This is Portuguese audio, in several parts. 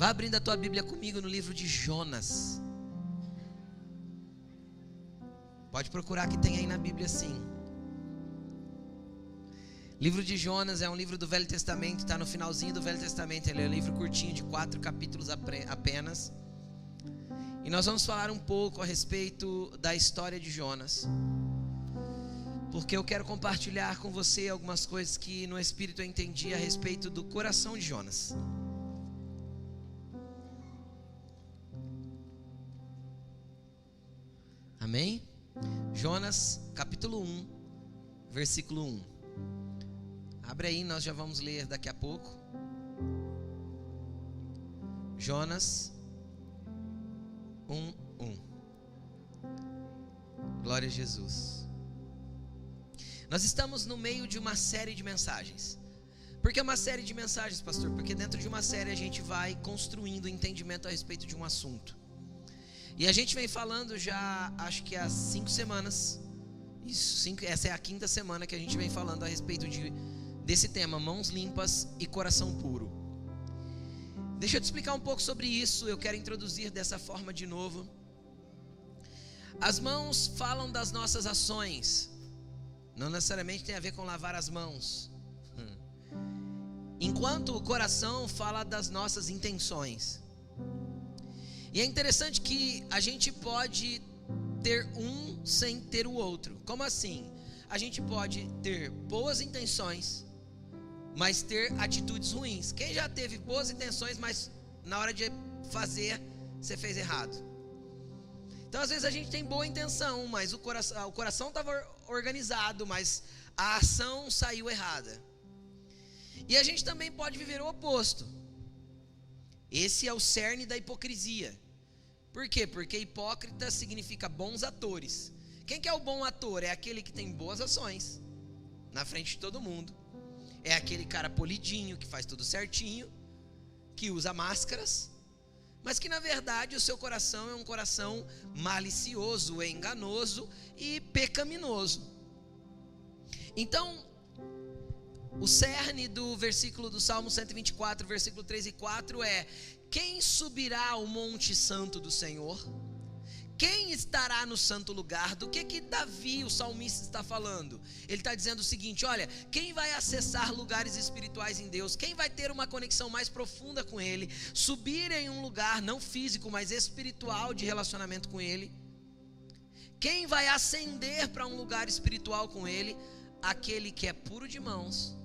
Vá abrindo a tua Bíblia comigo no livro de Jonas. Pode procurar que tem aí na Bíblia, sim. Livro de Jonas é um livro do Velho Testamento, está no finalzinho do Velho Testamento. Ele é um livro curtinho de 4 capítulos apenas. E nós vamos falar um pouco a respeito da história de Jonas, porque eu quero compartilhar com você algumas coisas que no Espírito eu entendi a respeito do coração de Jonas. Amém? Jonas capítulo 1, versículo 1. Abre aí, nós já vamos ler daqui a pouco. Jonas 1:1. Glória a Jesus. Nós estamos no meio de uma série de mensagens. Por que uma série de mensagens, pastor? Porque dentro de uma série a gente vai construindo entendimento a respeito de um assunto. E a gente vem falando já, acho que há 5 semanas. Essa é a 5ª semana que a gente vem falando a respeito desse tema, mãos limpas e coração puro. Deixa eu te explicar um pouco sobre isso. Eu quero introduzir dessa forma de novo. As mãos falam das nossas ações. Não necessariamente tem a ver com lavar as mãos. Enquanto o coração fala das nossas intenções. E é interessante que a gente pode ter um sem ter o outro. Como assim? A gente pode ter boas intenções, mas ter atitudes ruins. Quem já teve boas intenções, mas na hora de fazer, você fez errado? Então às vezes a gente tem boa intenção, mas o coração estava organizado, mas a ação saiu errada. E a gente também pode viver o oposto. Esse é o cerne da hipocrisia. Por quê? Porque hipócrita significa bons atores. Quem que é o bom ator? É aquele que tem boas ações na frente de todo mundo. É aquele cara polidinho, que faz tudo certinho, que usa máscaras, mas que na verdade o seu coração é um coração malicioso, enganoso e pecaminoso. Então, o cerne do versículo do Salmo 124, versículo 3 e 4 é: quem subirá ao monte santo do Senhor? Quem estará no santo lugar? Do que Davi, o salmista, está falando? Ele está dizendo o seguinte: olha, quem vai acessar lugares espirituais em Deus, quem vai ter uma conexão mais profunda com Ele, subir em um lugar não físico, mas espiritual de relacionamento com Ele, quem vai ascender para um lugar espiritual com Ele? Aquele que é puro de mãos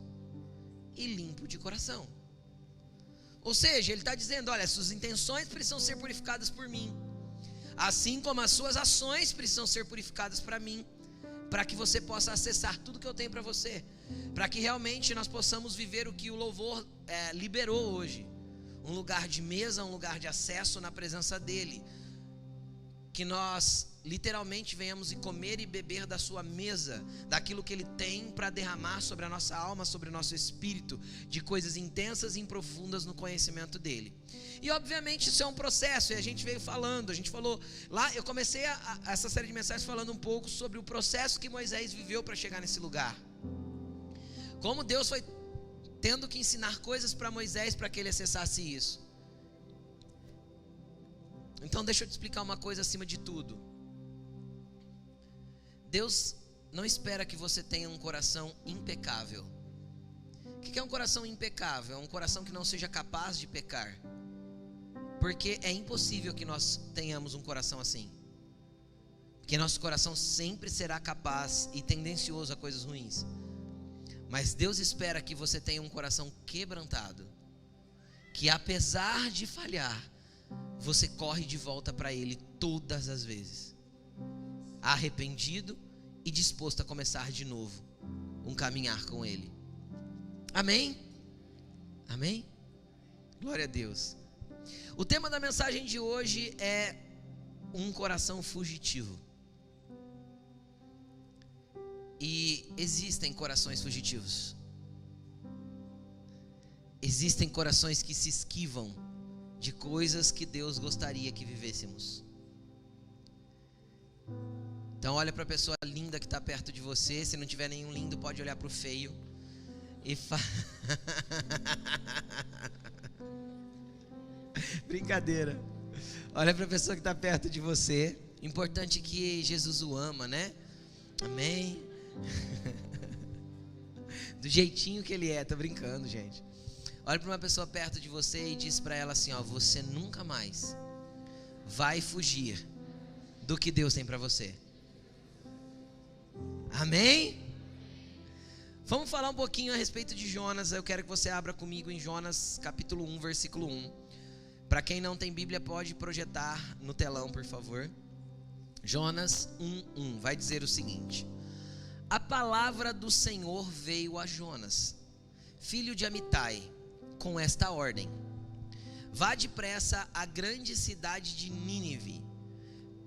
e limpo de coração. Ou seja, ele está dizendo: olha, suas intenções precisam ser purificadas por mim, assim como as suas ações precisam ser purificadas para mim, para que você possa acessar tudo que eu tenho para você, para que realmente nós possamos viver o que o louvor liberou hoje, um lugar de mesa, um lugar de acesso na presença dele, que nós literalmente venhamos e comer e beber da sua mesa, daquilo que ele tem para derramar sobre a nossa alma, sobre o nosso espírito, de coisas intensas e profundas no conhecimento dele. E obviamente isso é um processo, e a gente veio falando, a gente falou lá, eu comecei essa série de mensagens falando um pouco sobre o processo que Moisés viveu para chegar nesse lugar, como Deus foi tendo que ensinar coisas para Moisés para que ele acessasse isso. Então deixa eu te explicar uma coisa acima de tudo. Deus não espera que você tenha um coração impecável. O que é um coração impecável? É um coração que não seja capaz de pecar. Porque é impossível que nós tenhamos um coração assim. Porque nosso coração sempre será capaz e tendencioso a coisas ruins. Mas Deus espera que você tenha um coração quebrantado, que apesar de falhar, você corre de volta para Ele todas as vezes, arrependido e disposto a começar de novo um caminhar com Ele. Amém? Amém? Glória a Deus. O tema da mensagem de hoje é um coração fugitivo. E existem corações fugitivos. Existem corações que se esquivam de coisas que Deus gostaria que vivêssemos. Então olha para a pessoa linda que está perto de você. Se não tiver nenhum lindo, pode olhar para o feio e Brincadeira. Olha para a pessoa que está perto de você. Importante que Jesus o ama, né? Amém. Do jeitinho que ele é, tô brincando, gente. Olha para uma pessoa perto de você e diz para ela assim, ó, você nunca mais vai fugir do que Deus tem para você. Amém? Vamos falar um pouquinho a respeito de Jonas. Eu quero que você abra comigo em Jonas capítulo 1, versículo 1. Para quem não tem Bíblia, pode projetar no telão, por favor. Jonas 1:1 vai dizer o seguinte: a palavra do Senhor veio a Jonas, filho de Amitai, com esta ordem: vá depressa à grande cidade de Nínive,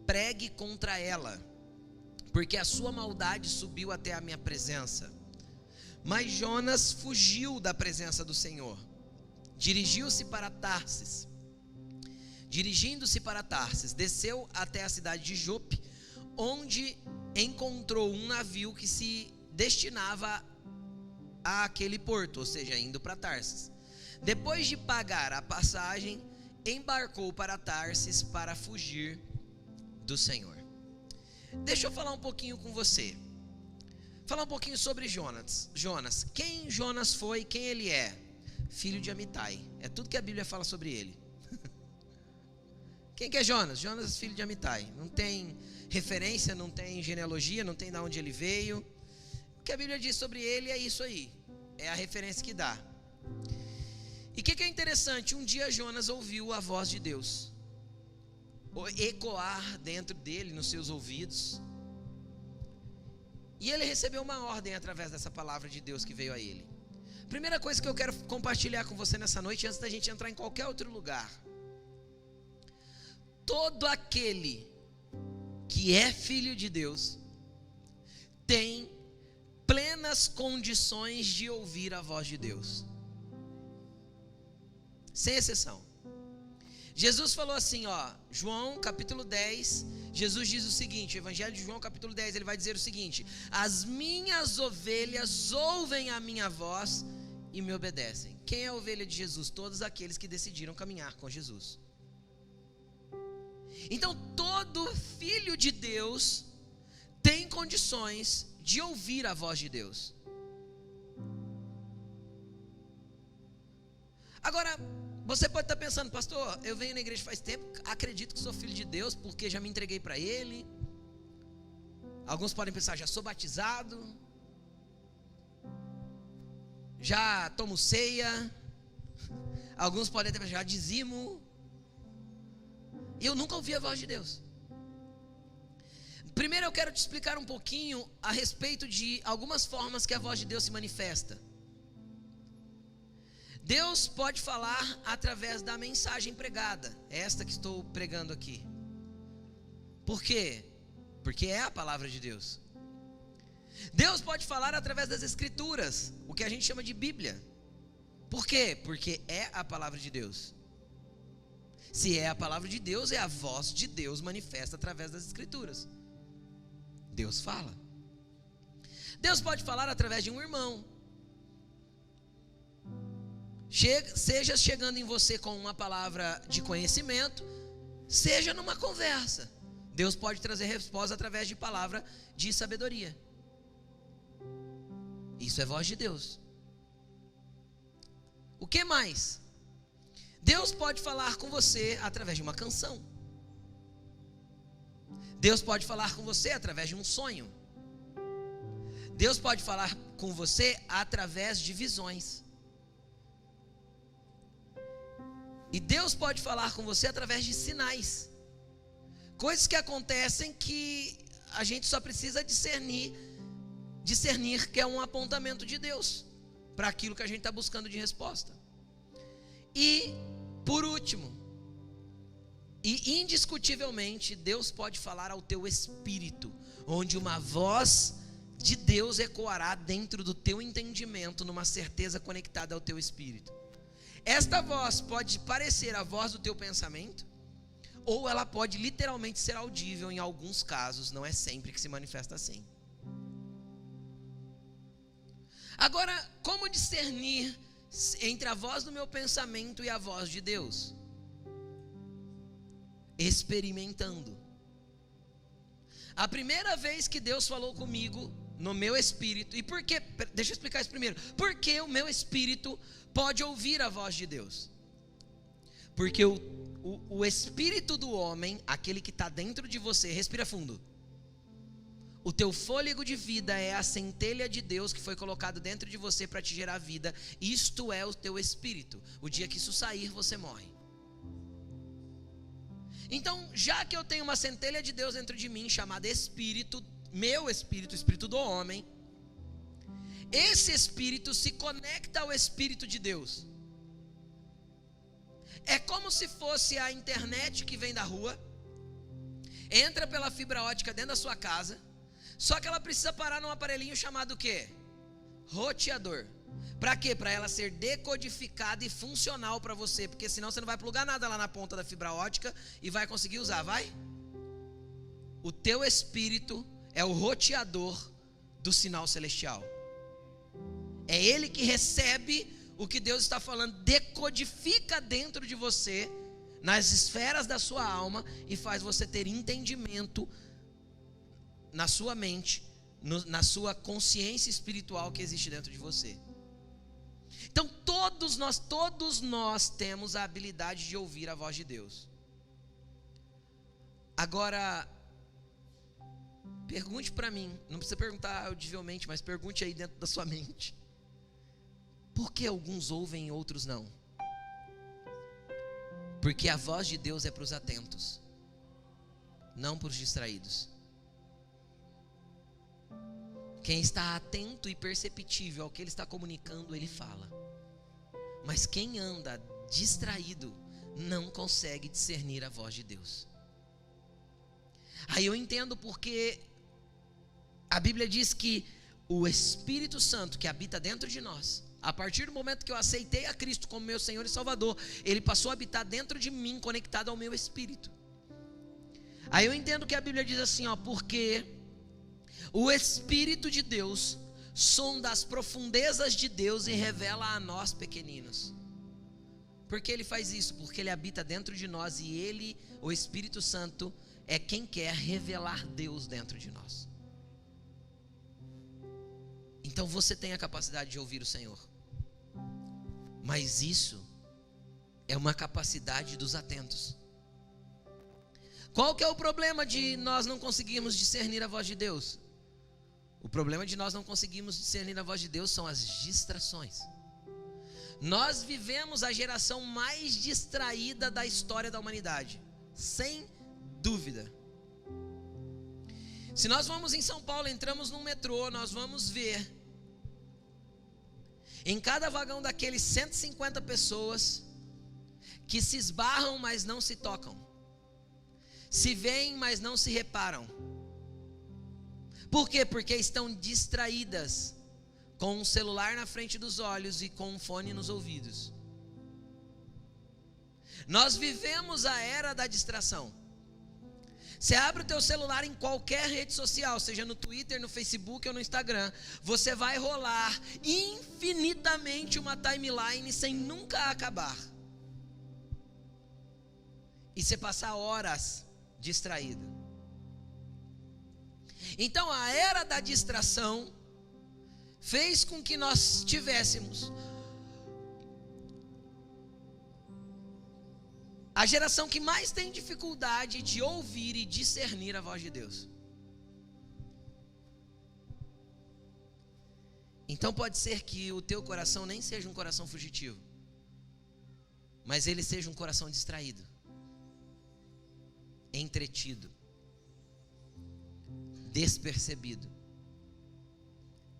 pregue contra ela, porque a sua maldade subiu até a minha presença. Mas Jonas fugiu da presença do Senhor, dirigindo-se para Tarsis, desceu até a cidade de Jope, onde encontrou um navio que se destinava àquele porto, ou seja, indo para Tarsis. Depois de pagar a passagem, embarcou para Tarsis para fugir do Senhor. Deixa eu falar um pouquinho com você. Falar um pouquinho sobre Jonas. Quem Jonas foi, quem ele é? Filho de Amitai. É tudo que a Bíblia fala sobre ele. Quem que é Jonas? Jonas, filho de Amitai. Não tem referência, não tem genealogia, não tem de onde ele veio. O que a Bíblia diz sobre ele é isso aí. É a referência que dá. E o que é interessante? Um dia Jonas ouviu a voz de Deus ecoar dentro dele, nos seus ouvidos. E ele recebeu uma ordem através dessa palavra de Deus que veio a ele. Primeira coisa que eu quero compartilhar com você nessa noite, antes da gente entrar em qualquer outro lugar: todo aquele que é filho de Deus tem plenas condições de ouvir a voz de Deus, sem exceção. Jesus falou assim, ó, João capítulo 10, Jesus diz o seguinte, Evangelho de João capítulo 10, ele vai dizer o seguinte: as minhas ovelhas ouvem a minha voz e me obedecem. Quem é a ovelha de Jesus? Todos aqueles que decidiram caminhar com Jesus. Então todo filho de Deus tem condições de ouvir a voz de Deus. Agora, você pode estar pensando, pastor, eu venho na igreja faz tempo, acredito que sou filho de Deus porque já me entreguei para Ele. Alguns podem pensar, já sou batizado, já tomo ceia. Alguns podem até pensar, já dizimo. E eu nunca ouvi a voz de Deus. Primeiro eu quero te explicar um pouquinho a respeito de algumas formas que a voz de Deus se manifesta. Deus pode falar através da mensagem pregada, esta que estou pregando aqui. Por quê? Porque é a palavra de Deus. Deus pode falar através das escrituras, o que a gente chama de Bíblia. Por quê? Porque é a palavra de Deus. Se é a palavra de Deus, é a voz de Deus manifesta através das escrituras. Deus fala. Deus pode falar através de um irmão. Seja chegando em você com uma palavra de conhecimento, seja numa conversa. Deus pode trazer resposta através de palavra de sabedoria. Isso é voz de Deus. O que mais? Deus pode falar com você através de uma canção. Deus pode falar com você através de um sonho. Deus pode falar com você através de visões. E Deus pode falar com você através de sinais. Coisas que acontecem que a gente só precisa discernir que é um apontamento de Deus para aquilo que a gente está buscando de resposta. E, por último, e indiscutivelmente, Deus pode falar ao teu espírito, onde uma voz de Deus ecoará dentro do teu entendimento, numa certeza conectada ao teu espírito. Esta voz pode parecer a voz do teu pensamento, ou ela pode literalmente ser audível em alguns casos, não é sempre que se manifesta assim. Agora, como discernir entre a voz do meu pensamento e a voz de Deus? experimentando. A primeira vez que Deus falou comigo no meu espírito, e por quê? Deixa eu explicar isso primeiro. Porque o meu espírito pode ouvir a voz de Deus. Porque o espírito do homem, aquele que está dentro de você, respira fundo. O teu fôlego de vida é a centelha de Deus que foi colocado dentro de você para te gerar vida. Isto é o teu espírito. O dia que isso sair, você morre. Então, já que eu tenho uma centelha de Deus dentro de mim, chamada espírito, meu espírito, o espírito do homem, esse espírito se conecta ao espírito de Deus. É como se fosse a internet que vem da rua, entra pela fibra ótica dentro da sua casa, só que ela precisa parar num aparelhinho chamado o quê? Roteador. Para quê? Para ela ser decodificada e funcional para você, porque senão você não vai plugar nada lá na ponta da fibra ótica e vai conseguir usar, vai? O teu espírito é o roteador do sinal celestial. É ele que recebe o que Deus está falando, decodifica dentro de você, nas esferas da sua alma, e faz você ter entendimento na sua mente, na sua consciência espiritual que existe dentro de você. Então todos nós temos a habilidade de ouvir a voz de Deus. Agora, pergunte para mim, não precisa perguntar audivelmente, mas pergunte aí dentro da sua mente: por que alguns ouvem e outros não? Porque a voz de Deus é para os atentos, não para os distraídos. Quem está atento e perceptível ao que ele está comunicando, ele fala. Mas quem anda distraído não consegue discernir a voz de Deus. Aí eu entendo porque a Bíblia diz que o Espírito Santo que habita dentro de nós, a partir do momento que eu aceitei a Cristo como meu Senhor e Salvador, ele passou a habitar dentro de mim, conectado ao meu espírito. Aí eu entendo que a Bíblia diz assim, porque o Espírito de Deus sonda as profundezas de Deus e revela a nós pequeninos. Por que ele faz isso? Porque ele habita dentro de nós e ele, o Espírito Santo, é quem quer revelar Deus dentro de nós. Então você tem a capacidade de ouvir o Senhor, mas isso é uma capacidade dos atentos. Qual que é o problema de nós não conseguirmos discernir a voz de Deus? O problema de nós não conseguirmos discernir a voz de Deus são as distrações. Nós vivemos a geração mais distraída da história da humanidade, sem dúvida. Se nós vamos em São Paulo, entramos num metrô, nós vamos ver em cada vagão daqueles 150 pessoas que se esbarram, mas não se tocam, se veem, mas não se reparam. Por quê? Porque estão distraídas, com um celular na frente dos olhos e com um fone nos ouvidos. Nós vivemos a era da distração. Você abre o teu celular em qualquer rede social, seja no Twitter, no Facebook ou no Instagram, você vai rolar infinitamente uma timeline sem nunca acabar. E você passa horas distraído. Então a era da distração fez com que nós tivéssemos a geração que mais tem dificuldade de ouvir e discernir a voz de Deus. Então pode ser que o teu coração nem seja um coração fugitivo, mas ele seja um coração distraído, entretido, despercebido.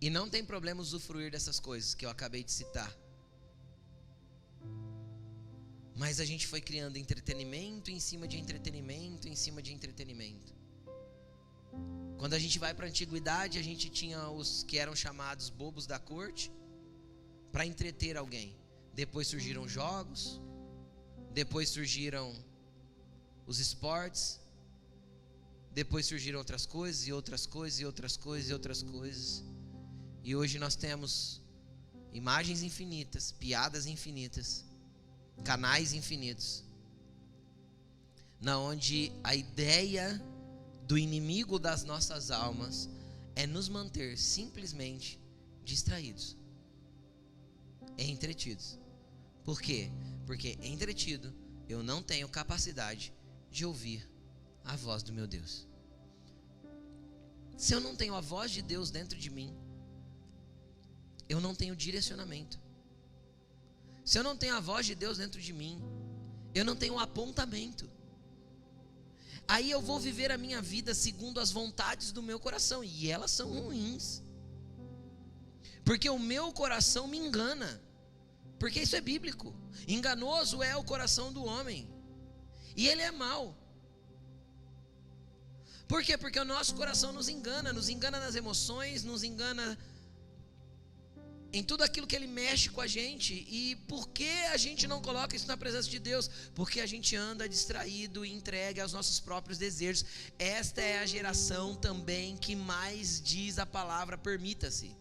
E não tem problema usufruir dessas coisas que eu acabei de citar. Mas a gente foi criando entretenimento em cima de entretenimento, em cima de entretenimento. Quando a gente vai para a antiguidade, a gente tinha os que eram chamados bobos da corte, para entreter alguém. Depois surgiram jogos, depois surgiram os esportes, depois surgiram outras coisas, e outras coisas, e outras coisas, e outras coisas. E hoje nós temos imagens infinitas, piadas infinitas, canais infinitos. na onde a ideia do inimigo das nossas almas é nos manter simplesmente distraídos, entretidos. Por quê? Porque entretido eu não tenho capacidade de ouvir a voz do meu Deus. Se eu não tenho a voz de Deus dentro de mim, eu não tenho direcionamento. Se eu não tenho a voz de Deus dentro de mim, eu não tenho apontamento. Aí eu vou viver a minha vida segundo as vontades do meu coração, e elas são ruins, porque o meu coração me engana, porque isso é bíblico. Enganoso é o coração do homem, e ele é mau. Por quê? Porque o nosso coração nos engana nas emoções, nos engana em tudo aquilo que ele mexe com a gente. E por que a gente não coloca isso na presença de Deus? Porque a gente anda distraído e entregue aos nossos próprios desejos. Esta é a geração também que mais diz a palavra permita-se.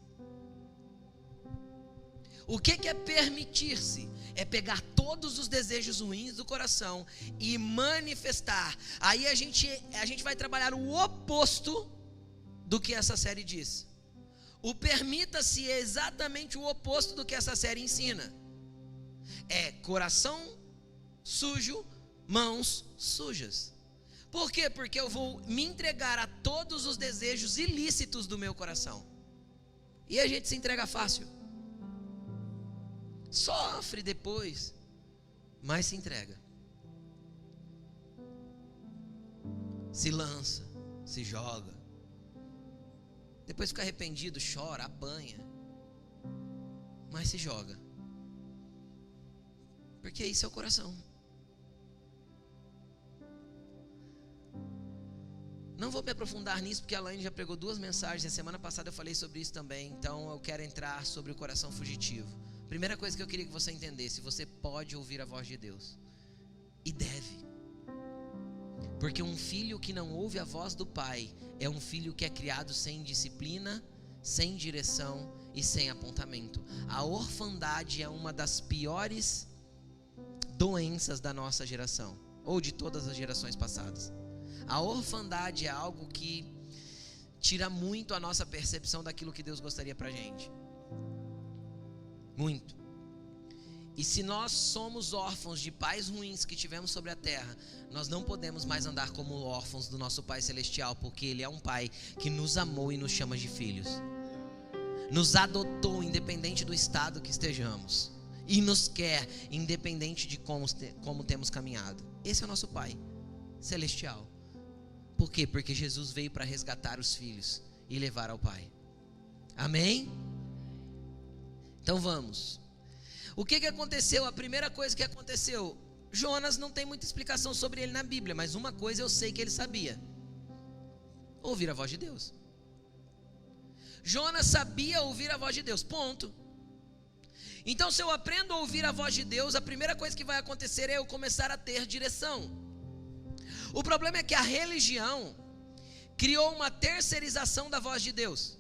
O que é permitir-se? É pegar todos os desejos ruins do coração e manifestar. Aí a gente vai trabalhar o oposto do que essa série diz. O permita-se é exatamente o oposto do que essa série ensina. É coração sujo, mãos sujas. Por quê? Porque eu vou me entregar a todos os desejos ilícitos do meu coração. E a gente se entrega fácil. Sofre depois, mas se entrega. Se lança, se joga. Depois fica arrependido, chora, apanha, mas se joga, porque isso é o coração. Não vou me aprofundar nisso, porque a Laine já pregou 2 mensagens, e a semana passada eu falei sobre isso também. Então eu quero entrar sobre o coração fugitivo. Primeira coisa que eu queria que você entendesse: você pode ouvir a voz de Deus, e deve. Porque um filho que não ouve a voz do pai é um filho que é criado sem disciplina, sem direção e sem apontamento. A orfandade é uma das piores doenças da nossa geração, ou de todas as gerações passadas. A orfandade é algo que tira muito a nossa percepção daquilo que Deus gostaria pra gente. Muito. E se nós somos órfãos de pais ruins que tivemos sobre a terra, nós não podemos mais andar como órfãos do nosso Pai Celestial, porque Ele é um Pai que nos amou e nos chama de filhos. Nos adotou independente do estado que estejamos, e nos quer independente de como temos caminhado. Esse é o nosso Pai Celestial. Por quê? Porque Jesus veio para resgatar os filhos e levar ao Pai. Amém? Então vamos. O que aconteceu? A primeira coisa que aconteceu, Jonas não tem muita explicação sobre ele na Bíblia, mas uma coisa eu sei que ele sabia: ouvir a voz de Deus. Jonas sabia ouvir a voz de Deus, ponto. Então, se eu aprendo a ouvir a voz de Deus, a primeira coisa que vai acontecer é eu começar a ter direção. O problema é que a religião criou uma terceirização da voz de Deus.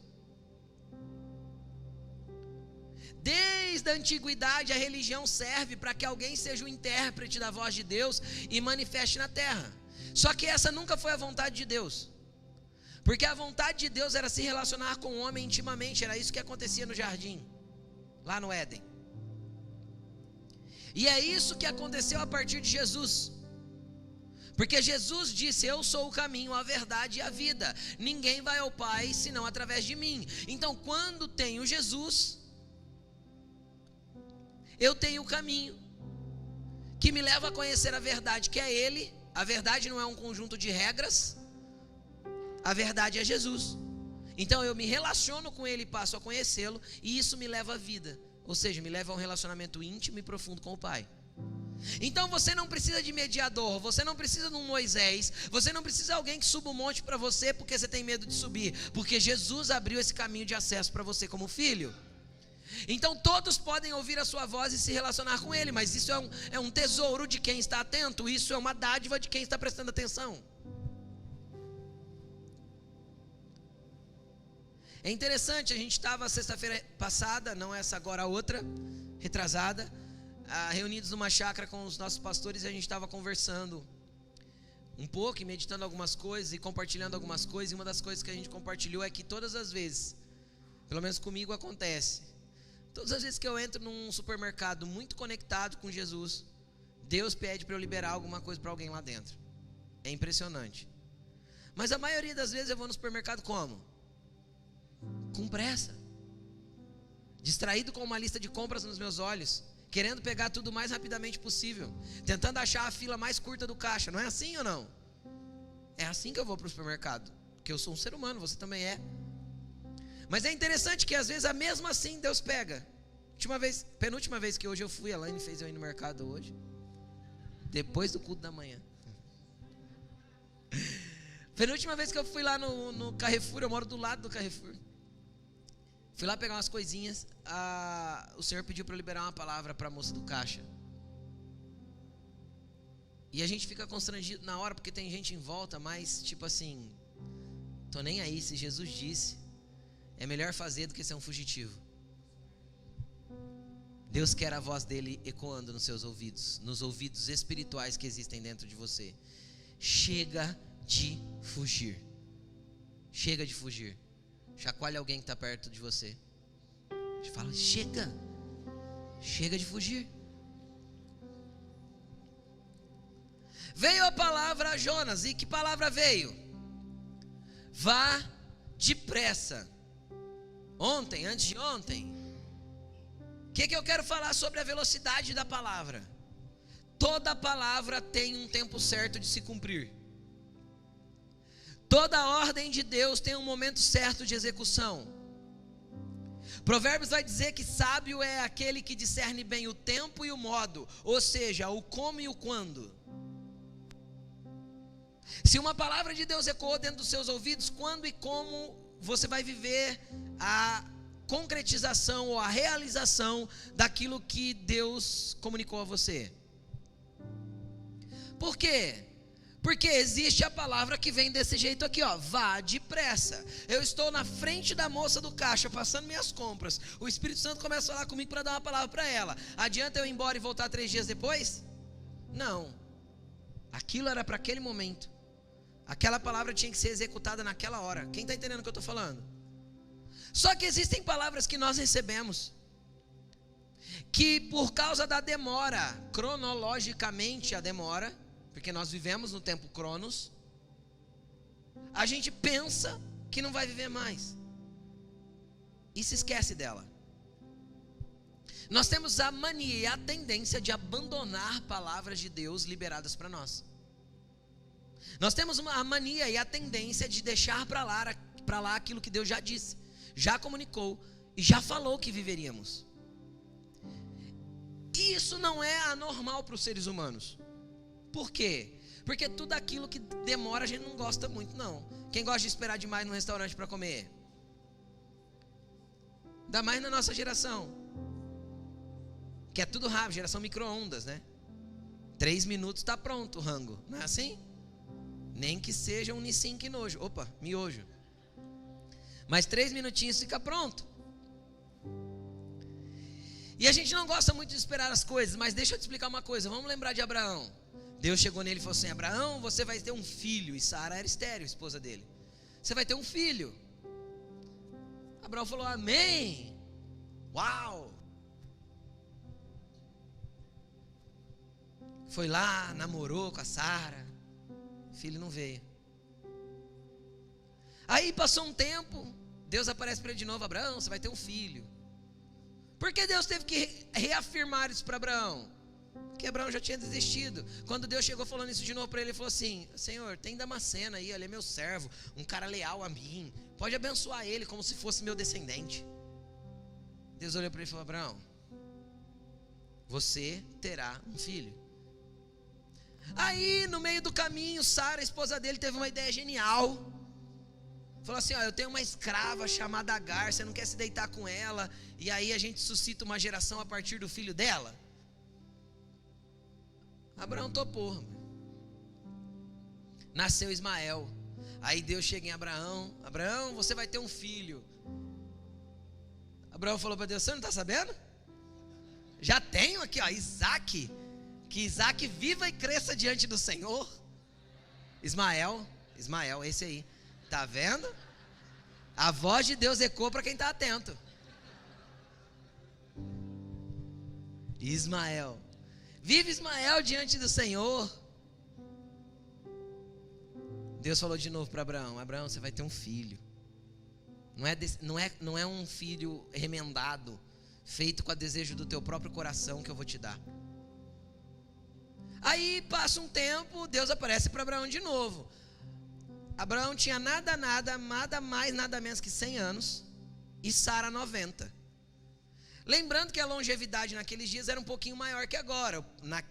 Desde a antiguidade, a religião serve para que alguém seja o intérprete da voz de Deus e manifeste na terra. Só que essa nunca foi a vontade de Deus, porque a vontade de Deus era se relacionar com o homem intimamente. Era isso que acontecia no jardim, lá no Éden. E é isso que aconteceu a partir de Jesus, porque Jesus disse: eu sou o caminho, a verdade e a vida. Ninguém vai ao Pai senão através de mim. Então, quando tenho Jesus, eu tenho o caminho que me leva a conhecer a verdade, que é Ele. A verdade não é um conjunto de regras, a verdade é Jesus. Então eu me relaciono com Ele e passo a conhecê-lo, e isso me leva à vida, ou seja, me leva a um relacionamento íntimo e profundo com o Pai. Então você não precisa de mediador, você não precisa de um Moisés, você não precisa de alguém que suba um monte para você porque você tem medo de subir, porque Jesus abriu esse caminho de acesso para você como filho. Então todos podem ouvir a sua voz e se relacionar com Ele, mas isso é um tesouro de quem está atento, isso é uma dádiva de quem está prestando atenção. É interessante, a gente estava sexta-feira passada, não essa agora, a outra, retrasada, reunidos numa chácara com os nossos pastores, e a gente estava conversando um pouco, e meditando algumas coisas e compartilhando algumas coisas. E uma das coisas que a gente compartilhou é que todas as vezes, pelo menos comigo acontece, todas as vezes que eu entro num supermercado muito conectado com Jesus, Deus pede para eu liberar alguma coisa para alguém lá dentro. É impressionante. Mas a maioria das vezes eu vou no supermercado como? Com pressa, distraído com uma lista de compras nos meus olhos, querendo pegar tudo o mais rapidamente possível, tentando achar a fila mais curta do caixa. Não é assim ou não? É assim que eu vou para o supermercado, porque eu sou um ser humano, você também é. Mas é interessante que às vezes, mesmo assim, Deus pega. Penúltima vez que hoje eu fui, a Laine fez eu ir no mercado hoje, depois do culto da manhã. Penúltima vez que eu fui lá no Carrefour, eu moro do lado do Carrefour. Fui lá pegar umas coisinhas, o Senhor pediu para eu liberar uma palavra para a moça do caixa. E a gente fica constrangido na hora, porque tem gente em volta, mas tipo assim, tô nem aí, se Jesus disse, é melhor fazer do que ser um fugitivo. Deus quer a voz dele ecoando nos seus ouvidos, nos ouvidos espirituais que existem dentro de você. Chega de fugir. Chega de fugir. Chacoalha alguém que está perto de você. Fala, chega. Chega de fugir. Veio a palavra a Jonas. E que palavra veio? Vá depressa. Ontem, antes de ontem, o que eu quero falar sobre a velocidade da palavra? Toda palavra tem um tempo certo de se cumprir. Toda ordem de Deus tem um momento certo de execução. Provérbios vai dizer que sábio é aquele que discerne bem o tempo e o modo, ou seja, o como e o quando. Se uma palavra de Deus ecoou dentro dos seus ouvidos, quando e como você vai viver a concretização ou a realização daquilo que Deus comunicou a você? Por quê? Porque existe a palavra que vem desse jeito aqui, ó, vá depressa. Eu estou na frente da moça do caixa, passando minhas compras. O Espírito Santo começa a falar comigo para dar uma palavra para ela. Adianta eu ir embora e voltar 3 dias depois? Não. Aquilo era para aquele momento. Aquela palavra tinha que ser executada naquela hora. Quem está entendendo o que eu estou falando? Só que existem palavras que nós recebemos, que por causa da demora, cronologicamente a demora, porque nós vivemos no tempo Cronos, a gente pensa que não vai viver mais e se esquece dela. Nós temos a mania e a tendência de abandonar palavras de Deus liberadas para nós. Nós temos a mania e a tendência de deixar para lá aquilo que Deus já disse, já comunicou e já falou que viveríamos. E isso não é anormal para os seres humanos. Por quê? Porque tudo aquilo que demora a gente não gosta muito, não. Quem gosta de esperar demais no restaurante para comer? Ainda mais na nossa geração, que é tudo rápido, geração micro-ondas, né? 3 minutos está pronto o rango, não é assim? Nem que seja um Nissin que nojo. Opa, miojo. Mas 3 minutinhos fica pronto. E a gente não gosta muito de esperar as coisas, mas deixa eu te explicar uma coisa. Vamos lembrar de Abraão. Deus chegou nele e falou assim: Abraão, você vai ter um filho. E Sara era estéril, esposa dele. Você vai ter um filho. Abraão falou: amém. Uau. Foi lá, namorou com a Sara. O filho não veio. Aí passou um tempo, Deus aparece para ele de novo: Abraão, você vai ter um filho. Por que Deus teve que reafirmar isso para Abraão? Porque Abraão já tinha desistido. Quando Deus chegou falando isso de novo para ele, ele falou assim: Senhor, tem Damasceno aí, ele é meu servo, um cara leal a mim, pode abençoar ele como se fosse meu descendente. Deus olhou para ele e falou: Abraão, você terá um filho. Aí no meio do caminho, Sara, a esposa dele, teve uma ideia genial. Falou assim: ó, eu tenho uma escrava chamada Agar, você não quer se deitar com ela? E aí a gente suscita uma geração a partir do filho dela? Abraão topou. Nasceu Ismael. Aí Deus chega em Abraão: Abraão, você vai ter um filho. Abraão falou para Deus: você não está sabendo? Já tenho aqui, ó, Isaac. Que Isaac viva e cresça diante do Senhor. Ismael, esse aí. Tá vendo? A voz de Deus ecoa para quem está atento. Ismael. Vive Ismael diante do Senhor. Deus falou de novo para Abraão: Abraão, você vai ter um filho. Não é um filho remendado, feito com o desejo do teu próprio coração que eu vou te dar. Aí passa um tempo, Deus aparece para Abraão de novo. Abraão tinha nada mais, nada menos que 100 anos, e Sara 90. Lembrando que a longevidade naqueles dias era um pouquinho maior que agora.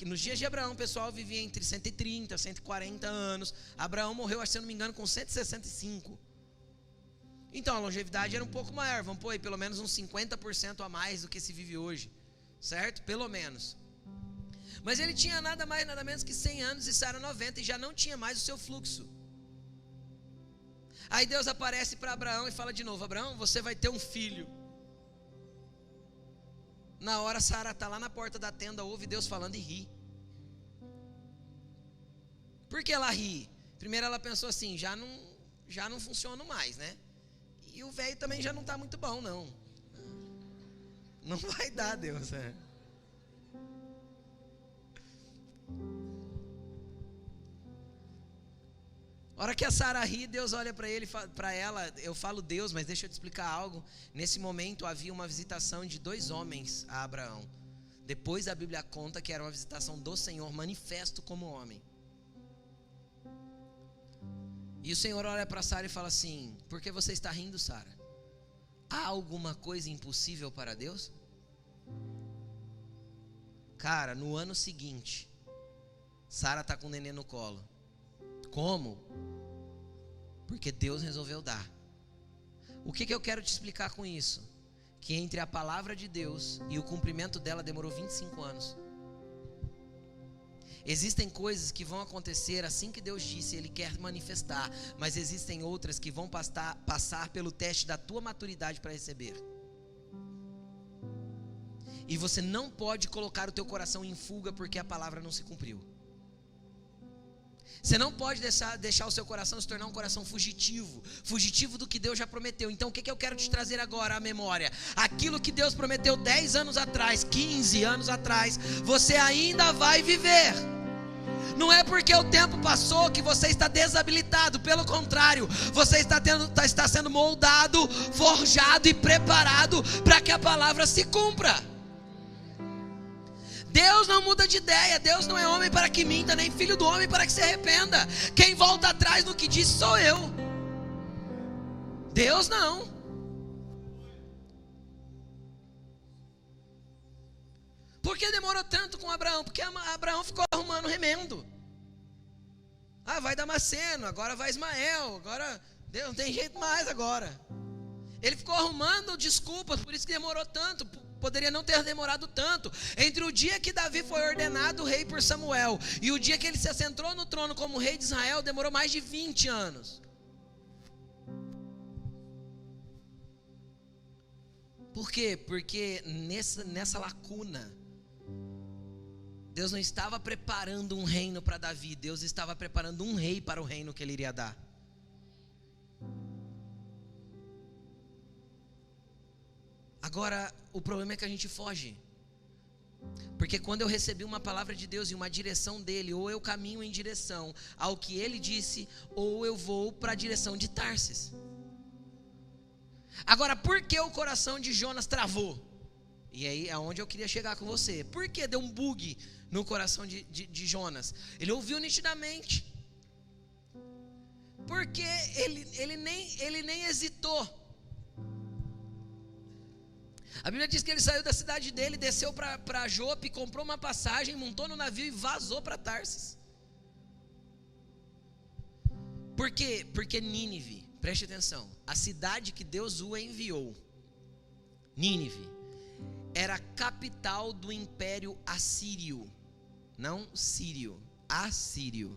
Nos dias de Abraão, o pessoal vivia entre 130 e 140 anos. Abraão morreu, se eu não me engano, com 165. Então a longevidade era um pouco maior. Vamos pôr aí pelo menos uns 50% a mais do que se vive hoje, certo? Pelo menos. Mas ele tinha nada mais, nada menos que 100 anos e Sara 90, e já não tinha mais o seu fluxo. Aí Deus aparece para Abraão e fala de novo: Abraão, você vai ter um filho. Na hora Sara está lá na porta da tenda, ouve Deus falando e ri. Por que ela ri? Primeiro ela pensou assim: já não funciona mais, né? E o velho também já não está muito bom, não. Não vai dar, Deus. A hora que a Sara ri, Deus olha para ela, eu falo Deus, mas deixa eu te explicar algo. Nesse momento havia uma visitação de 2 homens a Abraão. Depois a Bíblia conta que era uma visitação do Senhor, manifesto como homem. E o Senhor olha para Sara e fala assim: por que você está rindo, Sara? Há alguma coisa impossível para Deus? Cara, no ano seguinte, Sara está com o neném no colo. Como? Porque Deus resolveu dar. O que eu quero te explicar com isso? Que entre a palavra de Deus e o cumprimento dela demorou 25 anos. Existem coisas que vão acontecer assim que Deus disse, Ele quer manifestar. Mas existem outras que vão passar pelo teste da tua maturidade para receber. E você não pode colocar o teu coração em fuga porque a palavra não se cumpriu. Você não pode deixar o seu coração se tornar um coração fugitivo do que Deus já prometeu. Então o que eu quero te trazer agora à memória? Aquilo que Deus prometeu 10 anos atrás, 15 anos atrás, você ainda vai viver. Não é porque o tempo passou que você está desabilitado. Pelo contrário, você está sendo moldado, forjado e preparado para que a palavra se cumpra. Deus não muda de ideia. Deus não é homem para que minta, nem filho do homem para que se arrependa. Quem volta atrás no que disse sou eu. Deus não. Por que demorou tanto com Abraão? Porque Abraão ficou arrumando remendo. Vai Damasceno, agora vai Ismael, agora Deus não tem jeito mais agora. Ele ficou arrumando desculpas, por isso que demorou tanto. Poderia não ter demorado tanto. Entre o dia que Davi foi ordenado rei por Samuel e o dia que ele se assentou no trono como rei de Israel, demorou mais de 20 anos. Por quê? Porque nessa lacuna, Deus não estava preparando um reino para Davi, Deus estava preparando um rei para o reino que ele iria dar. Agora, o problema é que a gente foge. Porque quando eu recebi uma palavra de Deus e uma direção dele, ou eu caminho em direção ao que ele disse, ou eu vou para a direção de Tarsis. Agora, por que o coração de Jonas travou? E aí é onde eu queria chegar com você. Por que deu um bug no coração de Jonas? Ele ouviu nitidamente. Porque ele nem hesitou. A Bíblia diz que ele saiu da cidade dele, desceu para Jope, comprou uma passagem, montou no navio e vazou para Tarsis. Por quê? Porque Nínive, preste atenção, a cidade que Deus o enviou, Nínive, era a capital do Império Assírio, não Sírio, Assírio,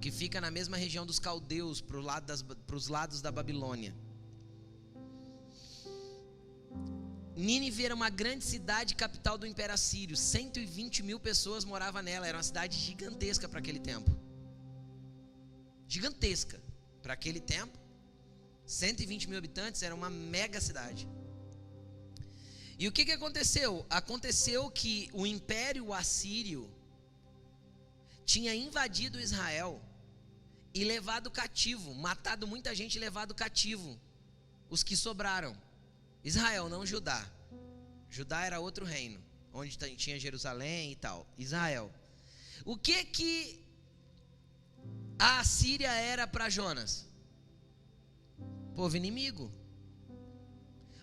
que fica na mesma região dos caldeus, para os lados da Babilônia. Nínive era uma grande cidade, capital do Império Assírio. 120 mil pessoas moravam nela. Era uma cidade gigantesca para aquele tempo. gigantesca. Para aquele tempo, 120 mil habitantes, era uma mega cidade. E o que aconteceu? Aconteceu que o Império Assírio tinha invadido Israel e levado cativo, matado muita gente e levado cativo os que sobraram. Israel, não Judá. Judá era outro reino, onde tinha Jerusalém e tal. Israel. O que a Assíria era para Jonas? Povo inimigo.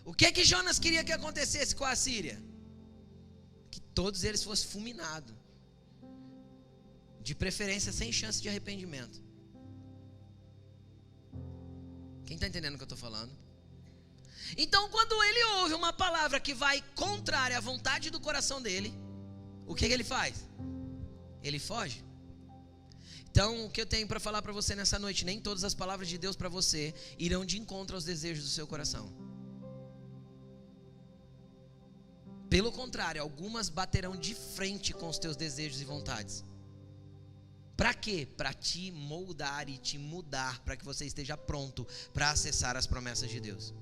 O que Jonas queria que acontecesse com a Assíria? Que todos eles fossem fulminados. De preferência sem chance de arrependimento. Quem está entendendo o que eu estou falando? Então, quando ele ouve uma palavra que vai contrária à vontade do coração dele, o que ele faz? Ele foge. Então, o que eu tenho para falar para você nessa noite, nem todas as palavras de Deus para você irão de encontro aos desejos do seu coração. Pelo contrário, algumas baterão de frente com os teus desejos e vontades. Para quê? Para te moldar e te mudar, para que você esteja pronto para acessar as promessas de Deus.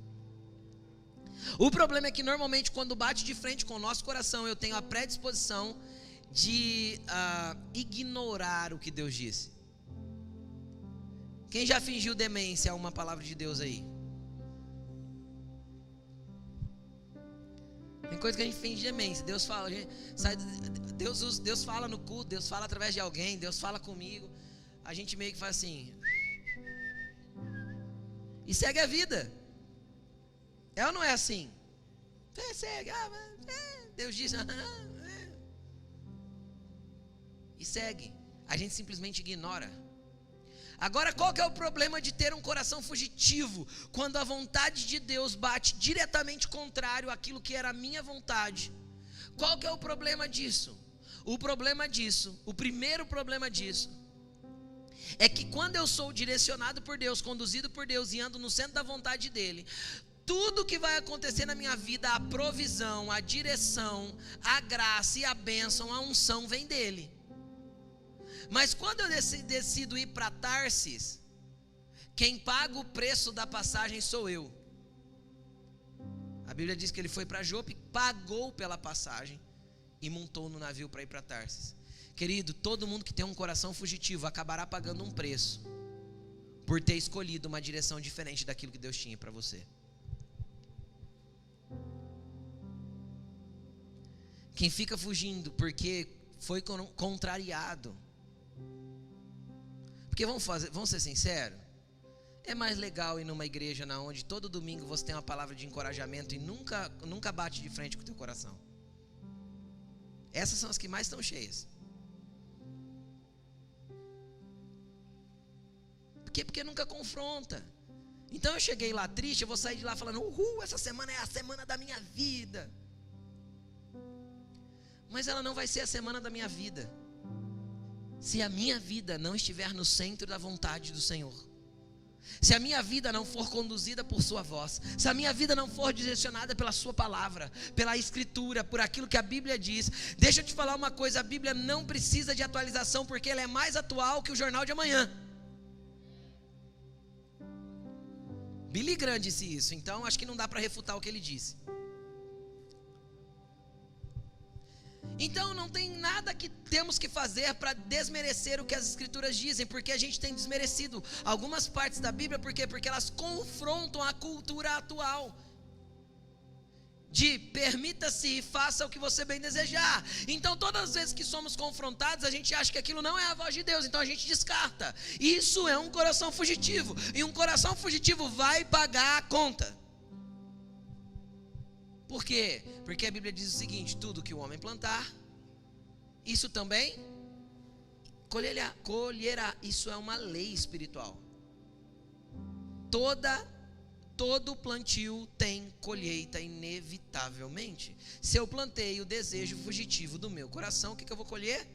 O problema é que normalmente quando bate de frente com o nosso coração, eu tenho a predisposição de ignorar o que Deus disse. Quem já fingiu demência a uma palavra de Deus aí? Tem coisa que a gente finge demência. Deus fala, Deus fala no culto, Deus fala através de alguém, Deus fala comigo. A gente meio que faz assim e segue a vida. É ou não é assim? Você segue, Deus diz, e segue. A gente simplesmente ignora. Agora, qual que é o problema de ter um coração fugitivo? Quando a vontade de Deus bate diretamente contrário àquilo que era a minha vontade. Qual que é o problema disso? O primeiro problema disso é que quando eu sou direcionado por Deus, conduzido por Deus e ando no centro da vontade dEle, tudo que vai acontecer na minha vida, a provisão, a direção, a graça e a bênção, a unção vem dEle. Mas quando eu decido ir para Tarsis, quem paga o preço da passagem sou eu. A Bíblia diz que ele foi para Jope, pagou pela passagem e montou no navio para ir para Tarsis. Querido, todo mundo que tem um coração fugitivo acabará pagando um preço por ter escolhido uma direção diferente daquilo que Deus tinha para você. Quem fica fugindo porque foi contrariado. Porque vamos ser sinceros, é mais legal ir numa igreja onde todo domingo você tem uma palavra de encorajamento e nunca bate de frente com o teu coração. Essas são as que mais estão cheias. Porque nunca confronta. Então eu cheguei lá triste, eu vou sair de lá falando, essa semana é a semana da minha vida. Mas ela não vai ser a semana da minha vida se a minha vida não estiver no centro da vontade do Senhor. Se a minha vida não for conduzida por sua voz, se a minha vida não for direcionada pela sua palavra, pela escritura, por aquilo que a Bíblia diz. Deixa eu te falar uma coisa, a Bíblia não precisa de atualização, porque ela é mais atual que o jornal de amanhã. Billy Graham disse isso, então acho que não dá para refutar o que ele disse. Então não tem nada que temos que fazer para desmerecer o que as escrituras dizem, porque a gente tem desmerecido algumas partes da Bíblia. Por quê? Porque elas confrontam a cultura atual de permita-se e faça o que você bem desejar. Então todas as vezes que somos confrontados, a gente acha que aquilo não é a voz de Deus, então a gente descarta. Isso é um coração fugitivo, e um coração fugitivo vai pagar a conta. Por quê? Porque a Bíblia diz o seguinte: tudo que o homem plantar, isso também colherá. Isso é uma lei espiritual. Todo plantio tem colheita inevitavelmente. Se eu plantei o desejo fugitivo do meu coração, o que eu vou colher?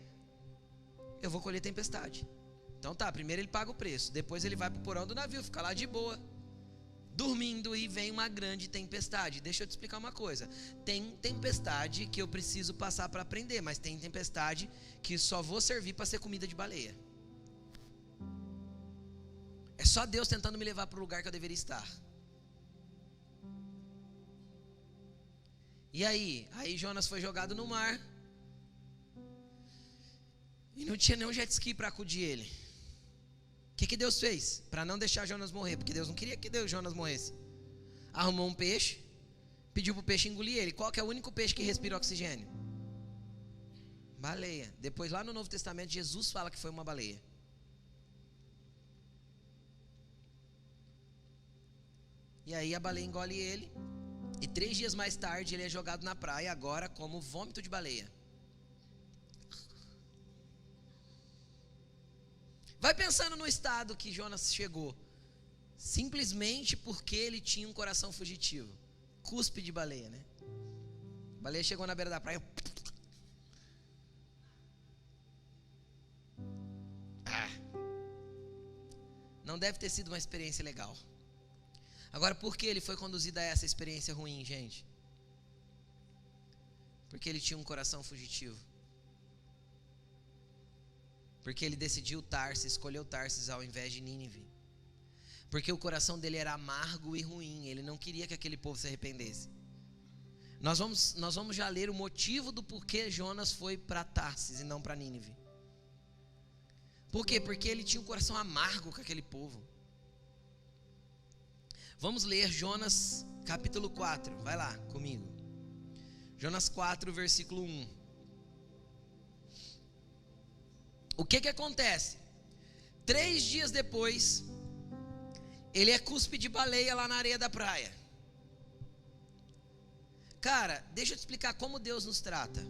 Eu vou colher tempestade. Então primeiro ele paga o preço, depois ele vai para o porão do navio, fica lá de boa, dormindo, e vem uma grande tempestade. Deixa eu te explicar uma coisa. Tem tempestade que eu preciso passar para aprender, mas tem tempestade que só vou servir para ser comida de baleia. É só Deus tentando me levar para o lugar que eu deveria estar. E aí Jonas foi jogado no mar. E não tinha nenhum jet ski para acudir ele. O que Deus fez? Para não deixar Jonas morrer, porque Deus não queria que Jonas morresse. Arrumou um peixe, pediu para o peixe engolir ele. Qual que é o único peixe que respira oxigênio? Baleia. Depois lá no Novo Testamento Jesus fala que foi uma baleia. E aí a baleia engole ele. E 3 dias mais tarde ele é jogado na praia, agora como vômito de baleia. Vai pensando no estado que Jonas chegou. Simplesmente porque ele tinha um coração fugitivo. Cuspe de baleia, né? A baleia chegou na beira da praia. Não deve ter sido uma experiência legal. Agora, por que ele foi conduzido a essa experiência ruim, gente? Porque ele tinha um coração fugitivo. Porque ele decidiu Tarsis, escolheu Tarsis ao invés de Nínive. Porque o coração dele era amargo e ruim. Ele não queria que aquele povo se arrependesse. Nós vamos já ler o motivo do porquê Jonas foi para Tarsis e não para Nínive. Por quê? Porque ele tinha um coração amargo com aquele povo. Vamos ler Jonas capítulo 4. Vai lá comigo. Jonas 4, versículo 1. O que acontece? 3 dias depois, ele é cuspe de baleia lá na areia da praia. Cara, deixa eu te explicar como Deus nos trata.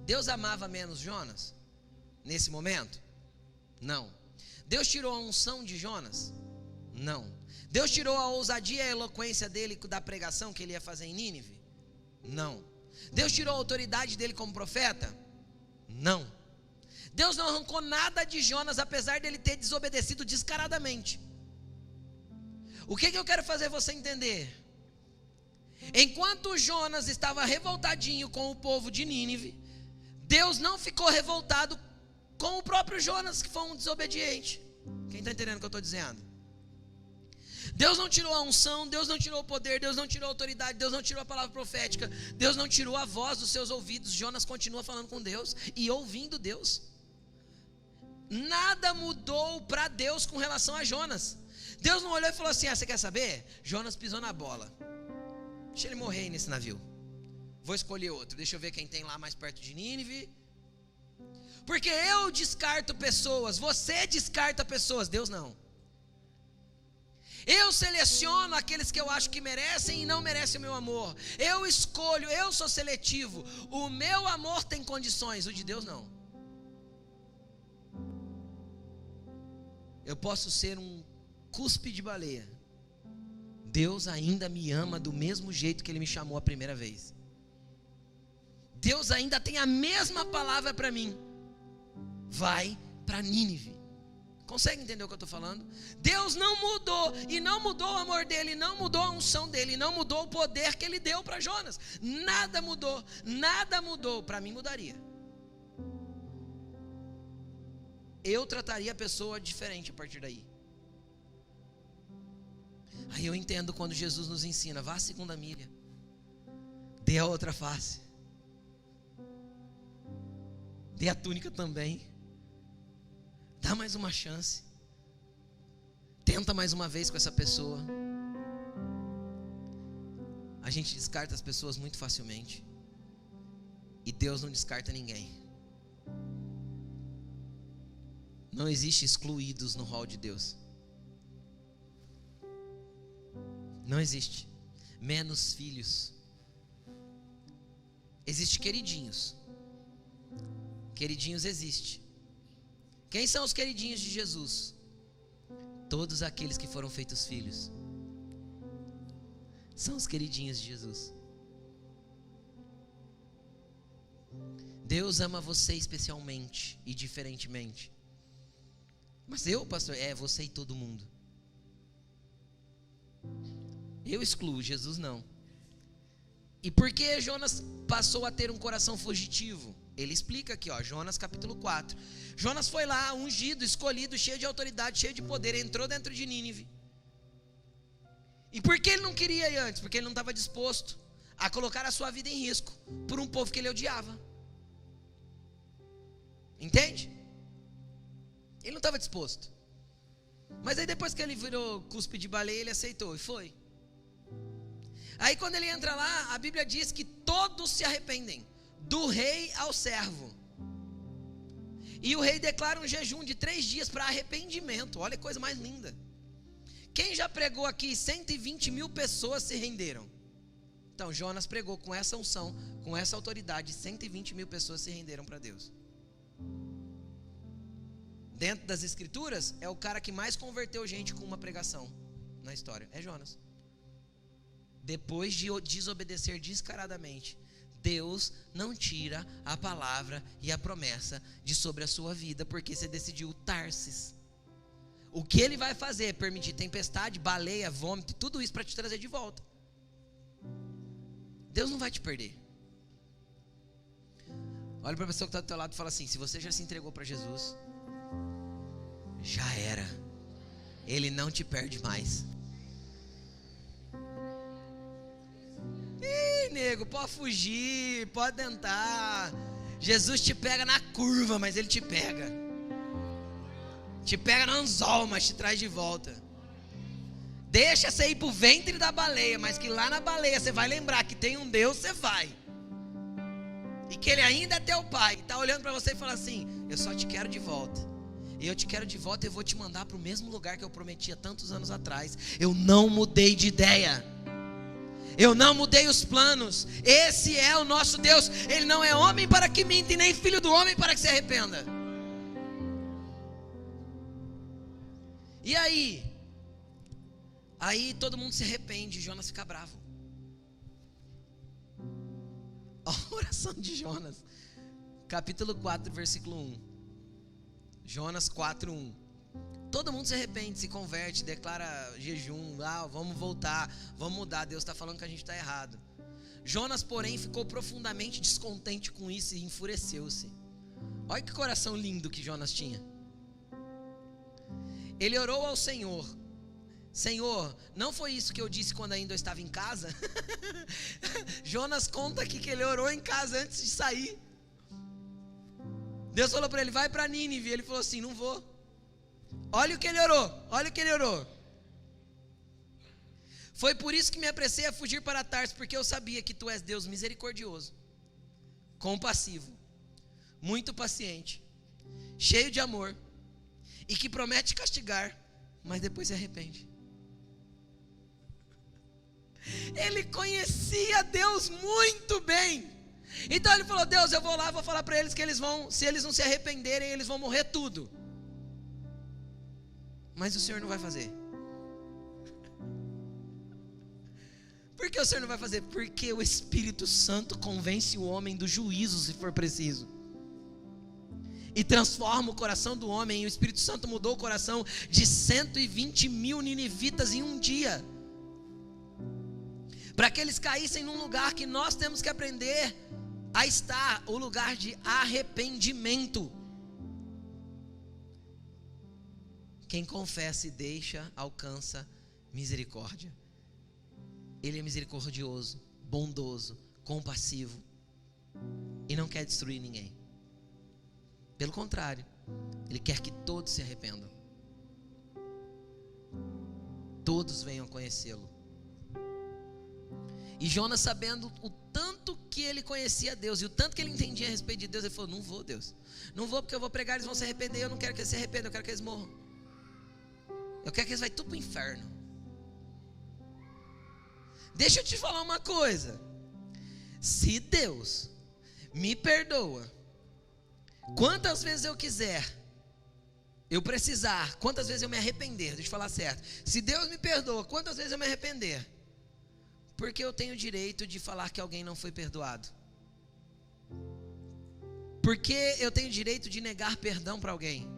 Deus amava menos Jonas nesse momento? Não. Deus tirou a unção de Jonas? Não. Deus tirou a ousadia e a eloquência dele da pregação que ele ia fazer em Nínive? Não. Deus tirou a autoridade dele como profeta? Não. Deus não arrancou nada de Jonas, apesar dele ter desobedecido descaradamente. O que eu quero fazer você entender? Enquanto Jonas estava revoltadinho com o povo de Nínive, Deus não ficou revoltado com o próprio Jonas, que foi um desobediente. Quem está entendendo o que eu estou dizendo? Deus não tirou a unção, Deus não tirou o poder, Deus não tirou a autoridade, Deus não tirou a palavra profética, Deus não tirou a voz dos seus ouvidos. Jonas continua falando com Deus e ouvindo Deus. Nada mudou para Deus com relação a Jonas. Deus não olhou e falou assim: você quer saber? Jonas pisou na bola, deixa ele morrer aí nesse navio, vou escolher outro, deixa eu ver quem tem lá mais perto de Nínive. Porque eu descarto pessoas, você descarta pessoas, Deus não. Eu seleciono aqueles que eu acho que merecem e não merecem o meu amor. Eu escolho, eu sou seletivo. O meu amor tem condições, o de Deus não. Eu posso ser um cuspe de baleia, Deus ainda me ama do mesmo jeito que Ele me chamou a primeira vez. Deus ainda tem a mesma palavra para mim. Vai para Nínive. Consegue entender o que eu estou falando? Deus não mudou, e não mudou o amor dele, não mudou a unção dele, não mudou o poder que ele deu para Jonas. Nada mudou, nada mudou. Para mim mudaria. Eu trataria a pessoa diferente a partir daí. Aí eu entendo quando Jesus nos ensina: vá a segunda milha, dê a outra face, dê a túnica também, dá mais uma chance, tenta mais uma vez com essa pessoa. A gente descarta as pessoas muito facilmente, e Deus não descarta ninguém. Não existe excluídos no hall de Deus. Não existe. Menos filhos. Existe queridinhos. Queridinhos existe. Quem são os queridinhos de Jesus? Todos aqueles que foram feitos filhos são os queridinhos de Jesus. Deus ama você especialmente e diferentemente. Mas eu, pastor, você e todo mundo. Eu excluo, Jesus não. E por que Jonas passou a ter um coração fugitivo? Ele explica aqui, Jonas capítulo 4. Jonas foi lá, ungido, escolhido, cheio de autoridade, cheio de poder, entrou dentro de Nínive. E por que ele não queria ir antes? Porque ele não estava disposto a colocar a sua vida em risco por um povo que ele odiava. Entende? Ele não estava disposto. Mas aí depois que ele virou cuspe de baleia, ele aceitou e foi. Aí quando ele entra lá, a Bíblia diz que todos se arrependem, do rei ao servo. E o rei declara um jejum de 3 dias para arrependimento. Olha que coisa mais linda. Quem já pregou aqui? 120 mil pessoas se renderam. Então Jonas pregou com essa unção, com essa autoridade, 120 mil pessoas se renderam para Deus. Dentro das escrituras, é o cara que mais converteu gente com uma pregação na história, é Jonas. Depois de desobedecer descaradamente, Deus não tira a palavra e a promessa de sobre a sua vida, porque você decidiu Tarsis. O que ele vai fazer? Permitir tempestade, baleia, vômito, tudo isso para te trazer de volta. Deus não vai te perder. Olha para a pessoa que está do teu lado e fala assim: se você já se entregou para Jesus, já era. Ele não te perde mais. Ih, nego, pode fugir, pode tentar. Jesus te pega na curva, mas ele te pega. Te pega no anzol, mas te traz de volta. Deixa você ir para o ventre da baleia, mas que lá na baleia você vai lembrar que tem um Deus, você vai. E que Ele ainda é teu Pai. Está olhando para você e fala assim: eu só te quero de volta. E eu te quero de volta e eu vou te mandar para o mesmo lugar que eu prometi há tantos anos atrás. Eu não mudei de ideia. Eu não mudei os planos. Esse é o nosso Deus. Ele não é homem para que minta e nem filho do homem para que se arrependa. E aí todo mundo se arrepende. Jonas fica bravo. A oração de Jonas, capítulo 4, versículo 1. Jonas 4, 1. Todo mundo se arrepende, se converte, declara jejum. Vamos voltar, vamos mudar. Deus está falando que a gente está errado. Jonas, porém, ficou profundamente descontente com isso e enfureceu-se. Olha que coração lindo que Jonas tinha. Ele orou ao Senhor: Senhor, não foi isso que eu disse quando ainda eu estava em casa? Jonas conta aqui que ele orou em casa antes de sair. Deus falou para ele: vai para Nínive. Ele falou assim: não vou. Olha o que ele orou. Foi por isso que me apressei a fugir para Tarsis, porque eu sabia que tu és Deus misericordioso, compassivo, muito paciente, cheio de amor, e que promete castigar, mas depois se arrepende. Ele conhecia Deus muito bem. Então ele falou: Deus, eu vou lá, vou falar para eles que se eles não se arrependerem, eles vão morrer tudo. Mas o Senhor não vai fazer. Por que o Senhor não vai fazer? Porque o Espírito Santo convence o homem do juízo, se for preciso, e transforma o coração do homem. E o Espírito Santo mudou o coração de 120 mil ninivitas em um dia, para que eles caíssem num lugar que nós temos que aprender a estar, o lugar de arrependimento. Quem confessa e deixa, alcança misericórdia. Ele é misericordioso, bondoso, compassivo, e não quer destruir ninguém. Pelo contrário, Ele quer que todos se arrependam, todos venham a conhecê-lo. E Jonas, sabendo o tanto que ele conhecia Deus e o tanto que ele entendia a respeito de Deus, ele falou: não vou, Deus, não vou, porque eu vou pregar, eles vão se arrepender. Eu não quero que eles se arrependam, eu quero que eles morram. Eu quero que eles vão tudo para o inferno. Deixa eu te falar uma coisa: se Deus me perdoa quantas vezes eu quiser, eu precisar, quantas vezes eu me arrepender, deixa eu falar certo, se Deus me perdoa quantas vezes eu me arrepender, porque eu tenho o direito de falar que alguém não foi perdoado? Porque eu tenho o direito de negar perdão para alguém?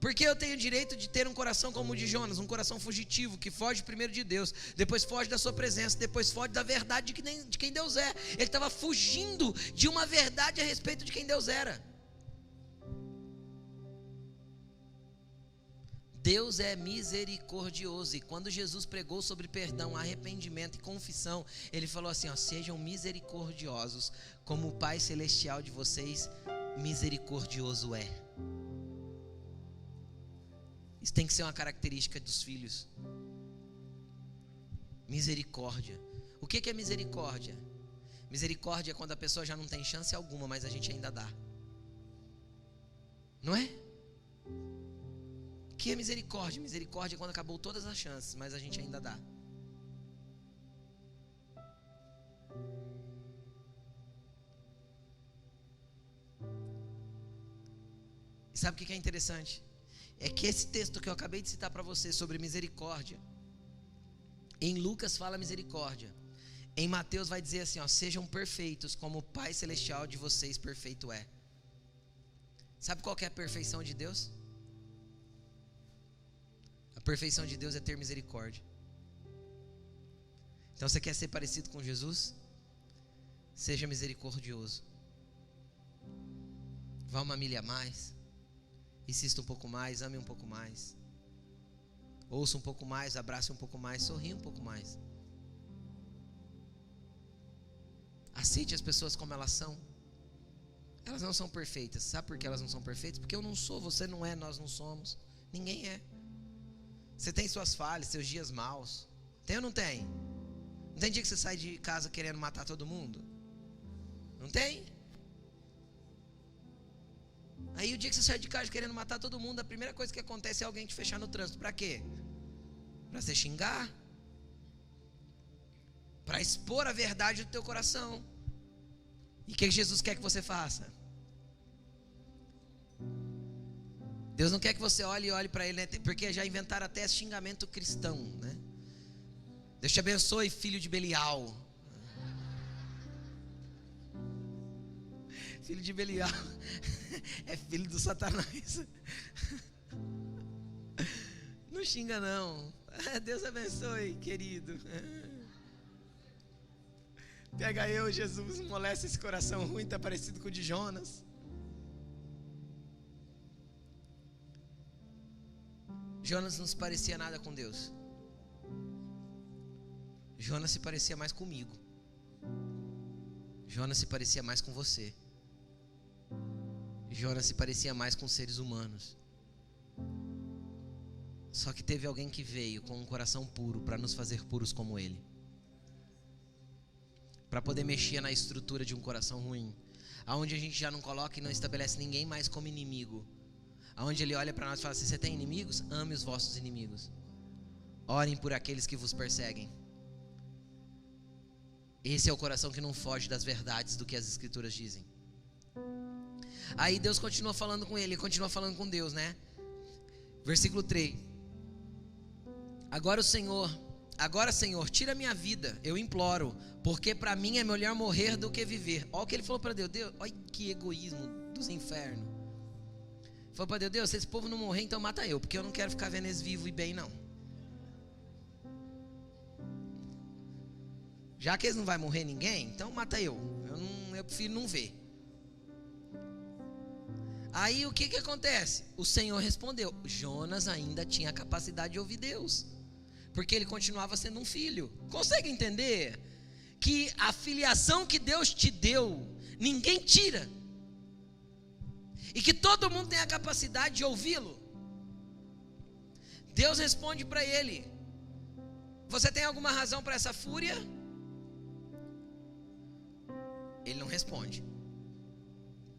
Porque eu tenho o direito de ter um coração como o de Jonas, um coração fugitivo, que foge primeiro de Deus, depois foge da sua presença, depois foge da verdade de quem Deus é. Ele estava fugindo de uma verdade a respeito de quem Deus era. Deus é misericordioso, e quando Jesus pregou sobre perdão, arrependimento e confissão, Ele falou assim, ó, sejam misericordiosos, como o Pai Celestial de vocês misericordioso é. Isso tem que ser uma característica dos filhos. Misericórdia. O que é misericórdia? Misericórdia é quando a pessoa já não tem chance alguma, mas a gente ainda dá. Não é? O que é misericórdia? Misericórdia é quando acabou todas as chances, mas a gente ainda dá. E sabe o que é interessante? É que esse texto que eu acabei de citar para você sobre misericórdia, em Lucas fala misericórdia, em Mateus vai dizer assim, ó, sejam perfeitos como o Pai Celestial de vocês perfeito é. Sabe qual que é a perfeição de Deus? A perfeição de Deus é ter misericórdia. Então você quer ser parecido com Jesus? Seja misericordioso. Vá uma milha a mais. Insista um pouco mais, ame um pouco mais. Ouça um pouco mais, abrace um pouco mais, sorria um pouco mais. Aceite as pessoas como elas são. Elas não são perfeitas. Sabe por que elas não são perfeitas? Porque eu não sou, você não é, nós não somos. Ninguém é. Você tem suas falhas, seus dias maus. Tem ou não tem? Não tem dia que você sai de casa querendo matar todo mundo? Não tem? Aí o dia que você sai de casa querendo matar todo mundo, a primeira coisa que acontece é alguém te fechar no trânsito. Para quê? Para você xingar. Para expor a verdade do teu coração. E o que Jesus quer que você faça? Deus não quer que você olhe para Ele, né? Porque já inventaram até xingamento cristão, né? Deus te abençoe, filho de Belial. Filho de Belial é filho do Satanás. Não xinga não. Deus abençoe, querido. Pega eu, Jesus, molesta esse coração ruim, tá parecido com o de Jonas. Jonas não se parecia nada com Deus. Jonas se parecia mais comigo. Jonas se parecia mais com você. Jonas se parecia mais com seres humanos. Só que teve alguém que veio com um coração puro para nos fazer puros como ele, para poder mexer na estrutura de um coração ruim, aonde a gente já não coloca e não estabelece ninguém mais como inimigo, aonde ele olha para nós e fala assim: você tem inimigos? Ame os vossos inimigos, orem por aqueles que vos perseguem. Esse é o coração que não foge das verdades do que as escrituras dizem. Aí Deus continua falando com ele, continua falando com Deus, né? Versículo 3. Agora, Senhor, tira minha vida, eu imploro, porque para mim é melhor morrer do que viver. Olha o que ele falou para Deus. Deus, olha que egoísmo dos infernos. Falou para Deus: se esse povo não morrer, então mata eu, porque eu não quero ficar vendo eles vivos e bem, não. Já que eles não vão morrer ninguém, então mata eu. Eu prefiro não ver. Aí o que acontece? O Senhor respondeu. Jonas ainda tinha a capacidade de ouvir Deus, porque ele continuava sendo um filho. Consegue entender que a filiação que Deus te deu, ninguém tira, e que todo mundo tem a capacidade de ouvi-lo? Deus responde para ele: você tem alguma razão para essa fúria? Ele não responde.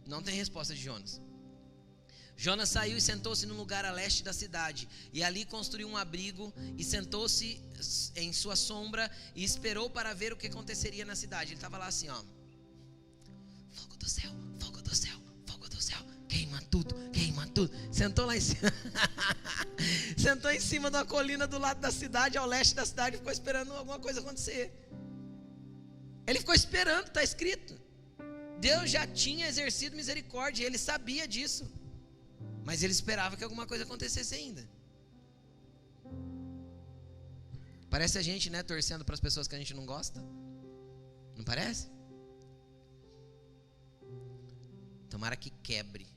Não tem resposta de Jonas. Jonas saiu e sentou-se num lugar a leste da cidade, e ali construiu um abrigo e sentou-se em sua sombra e esperou para ver o que aconteceria na cidade. Ele estava lá assim, ó: fogo do céu, fogo do céu, fogo do céu, queima tudo, queima tudo. Sentou lá em cima sentou em cima de uma colina do lado da cidade, ao leste da cidade, e ficou esperando alguma coisa acontecer. Ele ficou esperando, está escrito. Deus já tinha exercido misericórdia, ele sabia disso. Mas ele esperava que alguma coisa acontecesse ainda. Parece a gente, né, torcendo para as pessoas que a gente não gosta. Não parece? Tomara que quebre.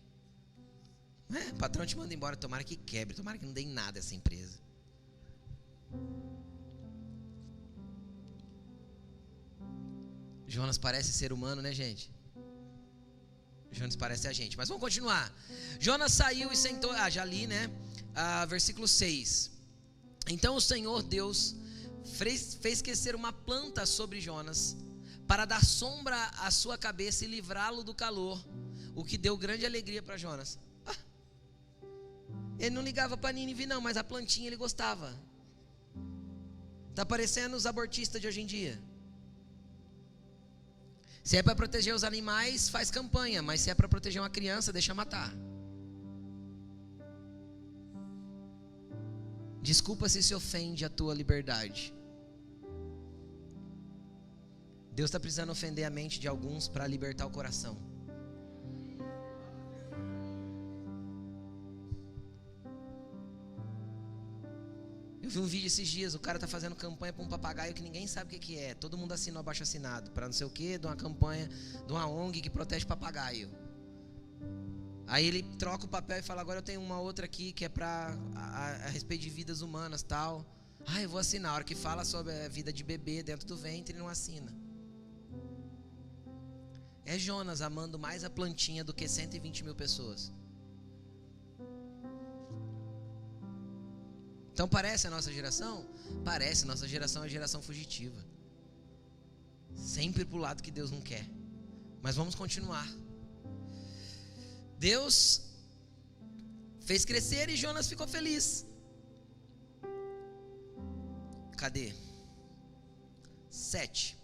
O patrão te manda embora, tomara que quebre, tomara que não dê em nada essa empresa. Jonas parece ser humano, né, gente? Jonas parece a gente, mas vamos continuar. Jonas saiu e sentou, já li, né? Versículo 6. Então o Senhor Deus fez crescer uma planta sobre Jonas, para dar sombra à sua cabeça e livrá-lo do calor, o que deu grande alegria para Jonas. Ele não ligava para Nínive não, mas a plantinha ele gostava. Está parecendo os abortistas de hoje em dia. Se é para proteger os animais, faz campanha, mas se é para proteger uma criança, deixa matar. Desculpa se ofende a tua liberdade. Deus está precisando ofender a mente de alguns para libertar o coração. Eu vi um vídeo esses dias, o cara está fazendo campanha para um papagaio que ninguém sabe o que é. Todo mundo assinou abaixo assinado para não sei o que, de uma campanha, de uma ONG que protege papagaio. Aí ele troca o papel e fala, agora eu tenho uma outra aqui que é para a respeito de vidas humanas tal. Eu vou assinar. A hora que fala sobre a vida de bebê dentro do ventre, ele não assina. É Jonas amando mais a plantinha do que 120 mil pessoas. Então parece a nossa geração? Parece, nossa geração é a geração fugitiva. Sempre para o lado que Deus não quer. Mas vamos continuar. Deus fez crescer e Jonas ficou feliz. Cadê? 7.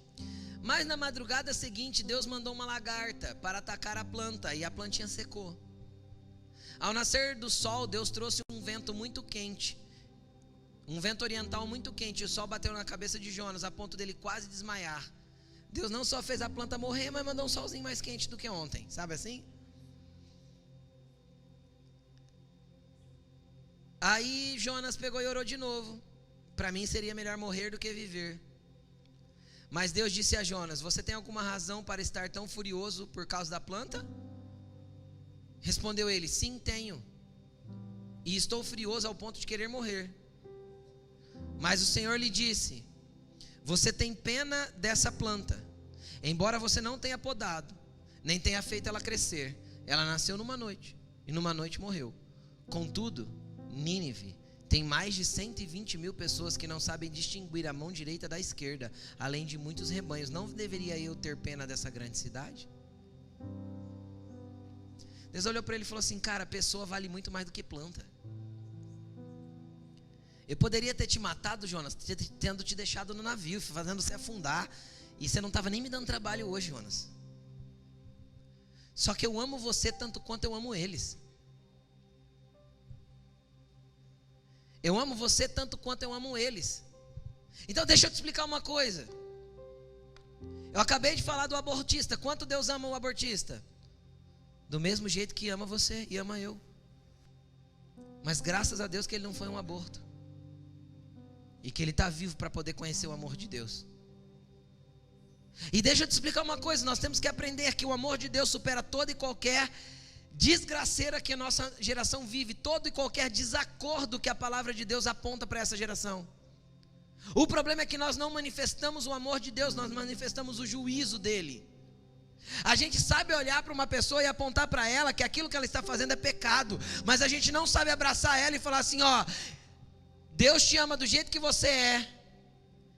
Mas na madrugada seguinte, Deus mandou uma lagarta para atacar a planta e a plantinha secou. Ao nascer do sol, Deus trouxe um vento muito quente. Um vento oriental muito quente, e o sol bateu na cabeça de Jonas, a ponto dele quase desmaiar. Deus não só fez a planta morrer, mas mandou um solzinho mais quente do que ontem, sabe assim? Aí Jonas pegou e orou de novo. Para mim seria melhor morrer do que viver. Mas Deus disse a Jonas, você tem alguma razão para estar tão furioso por causa da planta? Respondeu ele, sim, tenho. E estou furioso ao ponto de querer morrer. Mas o Senhor lhe disse, você tem pena dessa planta, embora você não tenha podado, nem tenha feito ela crescer. Ela nasceu numa noite, e numa noite morreu. Contudo, Nínive tem mais de 120 mil pessoas que não sabem distinguir a mão direita da esquerda, além de muitos rebanhos. Não deveria eu ter pena dessa grande cidade? Deus olhou para ele e falou assim, cara, pessoa vale muito mais do que planta. Eu poderia ter te matado, Jonas, tendo te deixado no navio, fazendo você afundar, e você não estava nem me dando trabalho hoje, Jonas. Só que eu amo você tanto quanto eu amo eles. Eu amo você tanto quanto eu amo eles. Então deixa eu te explicar uma coisa. Eu acabei de falar do abortista. Quanto Deus ama o abortista? Do mesmo jeito que ama você e ama eu. Mas graças a Deus que ele não foi um aborto. E que ele está vivo para poder conhecer o amor de Deus. E deixa eu te explicar uma coisa. Nós temos que aprender que o amor de Deus supera toda e qualquer desgraceira que a nossa geração vive. Todo e qualquer desacordo que a palavra de Deus aponta para essa geração. O problema é que nós não manifestamos o amor de Deus. Nós manifestamos o juízo dele. A gente sabe olhar para uma pessoa e apontar para ela que aquilo que ela está fazendo é pecado. Mas a gente não sabe abraçar ela e falar assim, ó, Deus te ama do jeito que você é.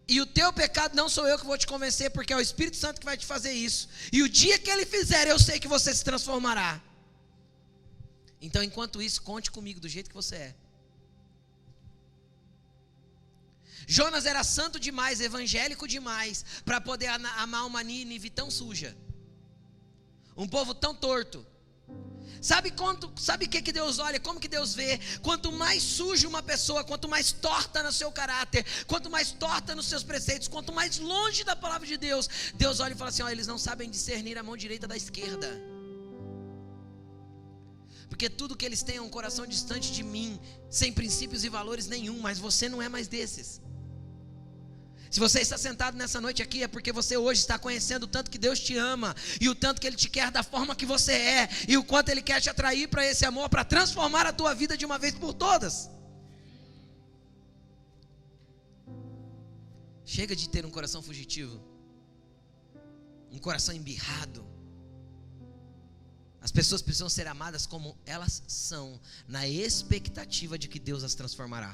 E o teu pecado não sou eu que vou te convencer, porque é o Espírito Santo que vai te fazer isso. E o dia que ele fizer, eu sei que você se transformará. Então, enquanto isso, conte comigo do jeito que você é. Jonas era santo demais, evangélico demais, para poder amar uma Nínive tão suja. Um povo tão torto. Sabe o que Deus olha? Como que Deus vê? Quanto mais suja uma pessoa, quanto mais torta no seu caráter, quanto mais torta nos seus preceitos, quanto mais longe da palavra de Deus, Deus olha e fala assim, ó, eles não sabem discernir a mão direita da esquerda. Porque tudo que eles têm é um coração distante de mim, sem princípios e valores nenhum. Mas você não é mais desses. Se você está sentado nessa noite aqui, é porque você hoje está conhecendo o tanto que Deus te ama, e o tanto que Ele te quer da forma que você é, e o quanto Ele quer te atrair para esse amor, para transformar a tua vida de uma vez por todas. Chega de ter um coração fugitivo, um coração embirrado. As pessoas precisam ser amadas como elas são, na expectativa de que Deus as transformará.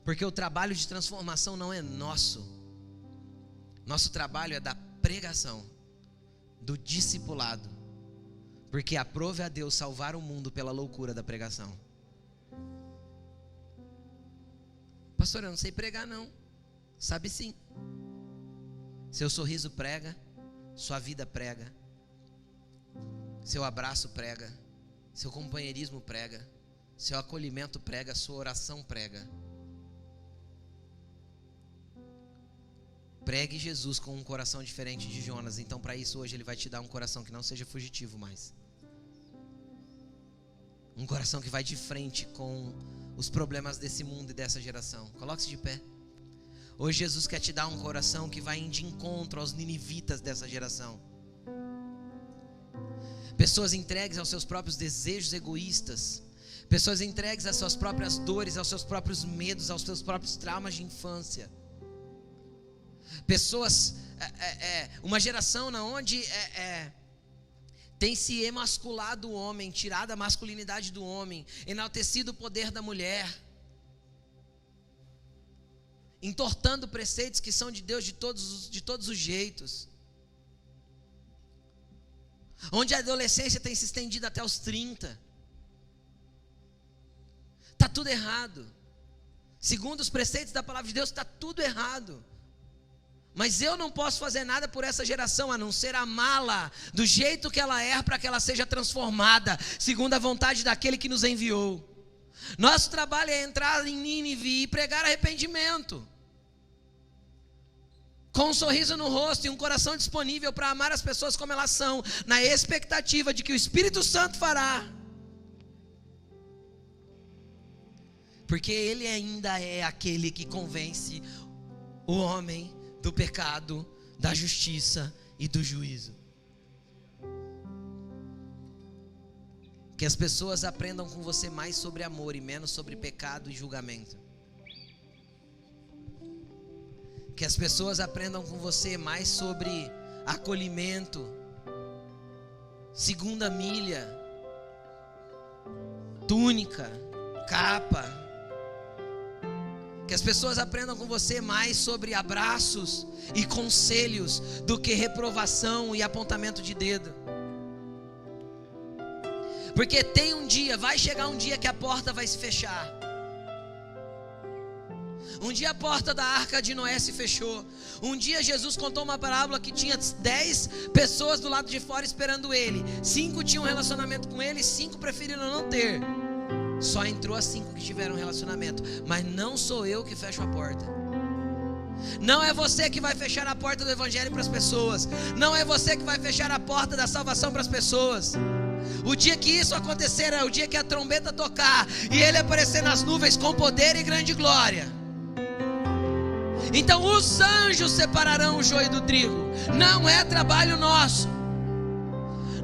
Porque o trabalho de transformação não é nosso. Nosso trabalho é da pregação, do discipulado. Porque aprove a Deus salvar o mundo pela loucura da pregação. Pastor, eu não sei pregar não. Sabe sim. Seu sorriso prega, sua vida prega, seu abraço prega, seu companheirismo prega, seu acolhimento prega, sua oração prega. Pregue Jesus com um coração diferente de Jonas. Então para isso hoje Ele vai te dar um coração que não seja fugitivo mais. Um coração que vai de frente com os problemas desse mundo e dessa geração. Coloque-se de pé. Hoje Jesus quer te dar um coração que vai de encontro aos ninivitas dessa geração. Pessoas entregues aos seus próprios desejos egoístas. Pessoas entregues às suas próprias dores, aos seus próprios medos, aos seus próprios traumas de infância. Pessoas, uma geração onde tem se emasculado o homem, tirado a masculinidade do homem, enaltecido o poder da mulher, entortando preceitos que são de Deus de todos os jeitos, onde a adolescência tem se estendido até os 30, está tudo errado, segundo os preceitos da palavra de Deus está tudo errado, mas eu não posso fazer nada por essa geração, a não ser amá-la do jeito que ela é, para que ela seja transformada, segundo a vontade daquele que nos enviou. Nosso trabalho é entrar em Nínive e pregar arrependimento, com um sorriso no rosto e um coração disponível para amar as pessoas como elas são, na expectativa de que o Espírito Santo fará, porque Ele ainda é aquele que convence o homem do pecado, da justiça e do juízo. Que as pessoas aprendam com você mais sobre amor e menos sobre pecado e julgamento. Que as pessoas aprendam com você mais sobre acolhimento, segunda milha, túnica, capa. Que as pessoas aprendam com você mais sobre abraços e conselhos do que reprovação e apontamento de dedo. Porque vai chegar um dia que a porta vai se fechar. Um dia a porta da arca de Noé se fechou. Um dia Jesus contou uma parábola que tinha 10 pessoas do lado de fora esperando Ele. 5 tinham um relacionamento com Ele, 5 preferiram não ter. Só entrou as 5 que tiveram relacionamento. Mas não sou eu que fecho a porta. Não é você que vai fechar a porta do evangelho para as pessoas. Não é você que vai fechar a porta da salvação para as pessoas. O dia que isso acontecer é o dia que a trombeta tocar e Ele aparecer nas nuvens com poder e grande glória. Então os anjos separarão o joio do trigo. Não é trabalho nosso.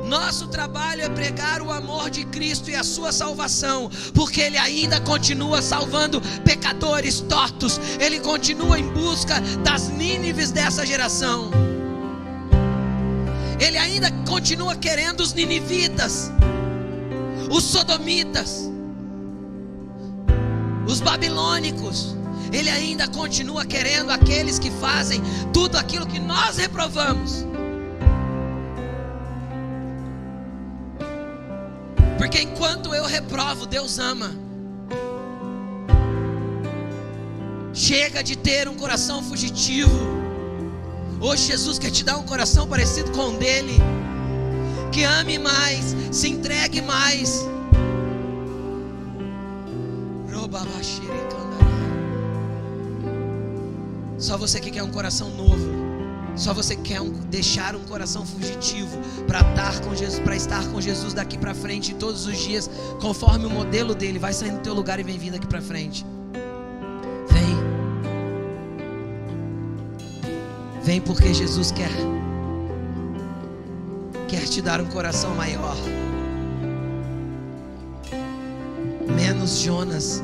Nosso trabalho é pregar o amor de Cristo e a sua salvação, porque Ele ainda continua salvando pecadores tortos. Ele continua em busca das Nínives dessa geração. Ele ainda continua querendo os ninivitas, os sodomitas, os babilônicos. Ele ainda continua querendo aqueles que fazem tudo aquilo que nós reprovamos. Porque enquanto eu reprovo, Deus ama. Chega de ter um coração fugitivo. Hoje Jesus quer te dar um coração parecido com o dele, que ame mais, se entregue mais. Só você que quer um coração novo, Só você quer deixar um coração fugitivo para estar com Jesus daqui para frente todos os dias, conforme o modelo dele. Vai sair do teu lugar e vem vindo aqui para frente. Vem porque Jesus quer te dar um coração maior. Menos Jonas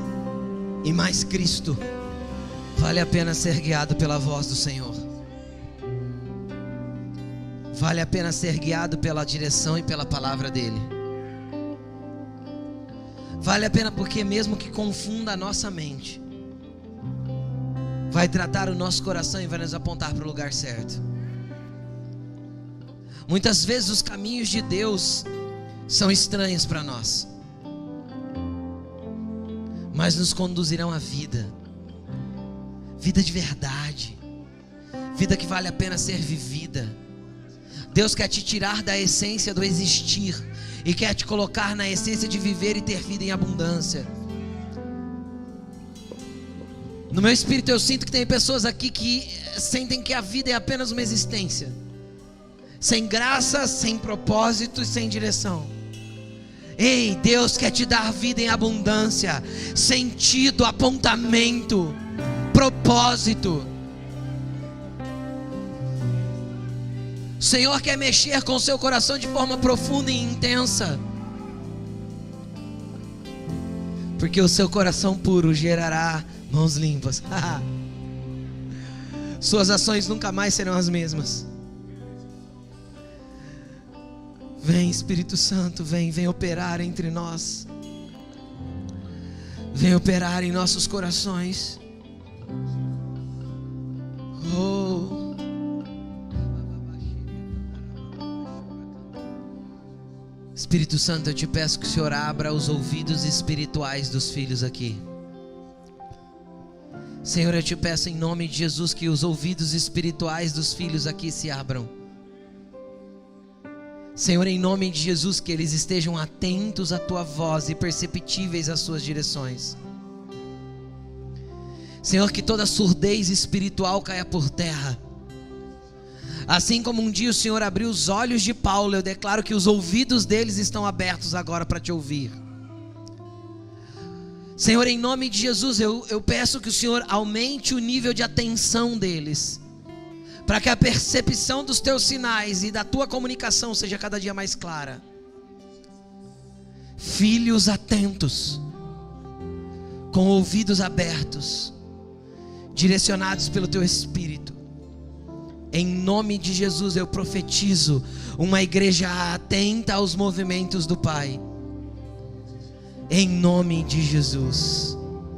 e mais Cristo. Vale a pena ser guiado pela voz do Senhor. Vale a pena ser guiado pela direção e pela palavra dele. Vale a pena porque mesmo que confunda a nossa mente, vai tratar o nosso coração e vai nos apontar para o lugar certo. Muitas vezes os caminhos de Deus são estranhos para nós, mas nos conduzirão à vida de verdade, vida que vale a pena ser vivida. Deus quer te tirar da essência do existir e quer te colocar na essência de viver e ter vida em abundância. No meu espírito eu sinto que tem pessoas aqui que sentem que a vida é apenas uma existência, sem graça, sem propósito e sem direção. Ei, Deus quer te dar vida em abundância, sentido, apontamento, propósito. O Senhor quer mexer com o seu coração de forma profunda e intensa, porque o seu coração puro gerará mãos limpas. Suas ações nunca mais serão as mesmas. Vem Espírito Santo, vem operar entre nós. Vem operar em nossos corações. Oh. Espírito Santo, eu te peço que o Senhor abra os ouvidos espirituais dos filhos aqui. Senhor, eu te peço em nome de Jesus que os ouvidos espirituais dos filhos aqui se abram. Senhor, em nome de Jesus, que eles estejam atentos à tua voz e perceptíveis às suas direções. Senhor, que toda surdez espiritual caia por terra. Assim como um dia o Senhor abriu os olhos de Paulo, eu declaro que os ouvidos deles estão abertos agora para te ouvir. Senhor, em nome de Jesus, eu peço que o Senhor aumente o nível de atenção deles, para que a percepção dos teus sinais e da tua comunicação seja cada dia mais clara. Filhos atentos, com ouvidos abertos, direcionados pelo teu Espírito. Em nome de Jesus eu profetizo uma igreja atenta aos movimentos do Pai. Em nome de Jesus.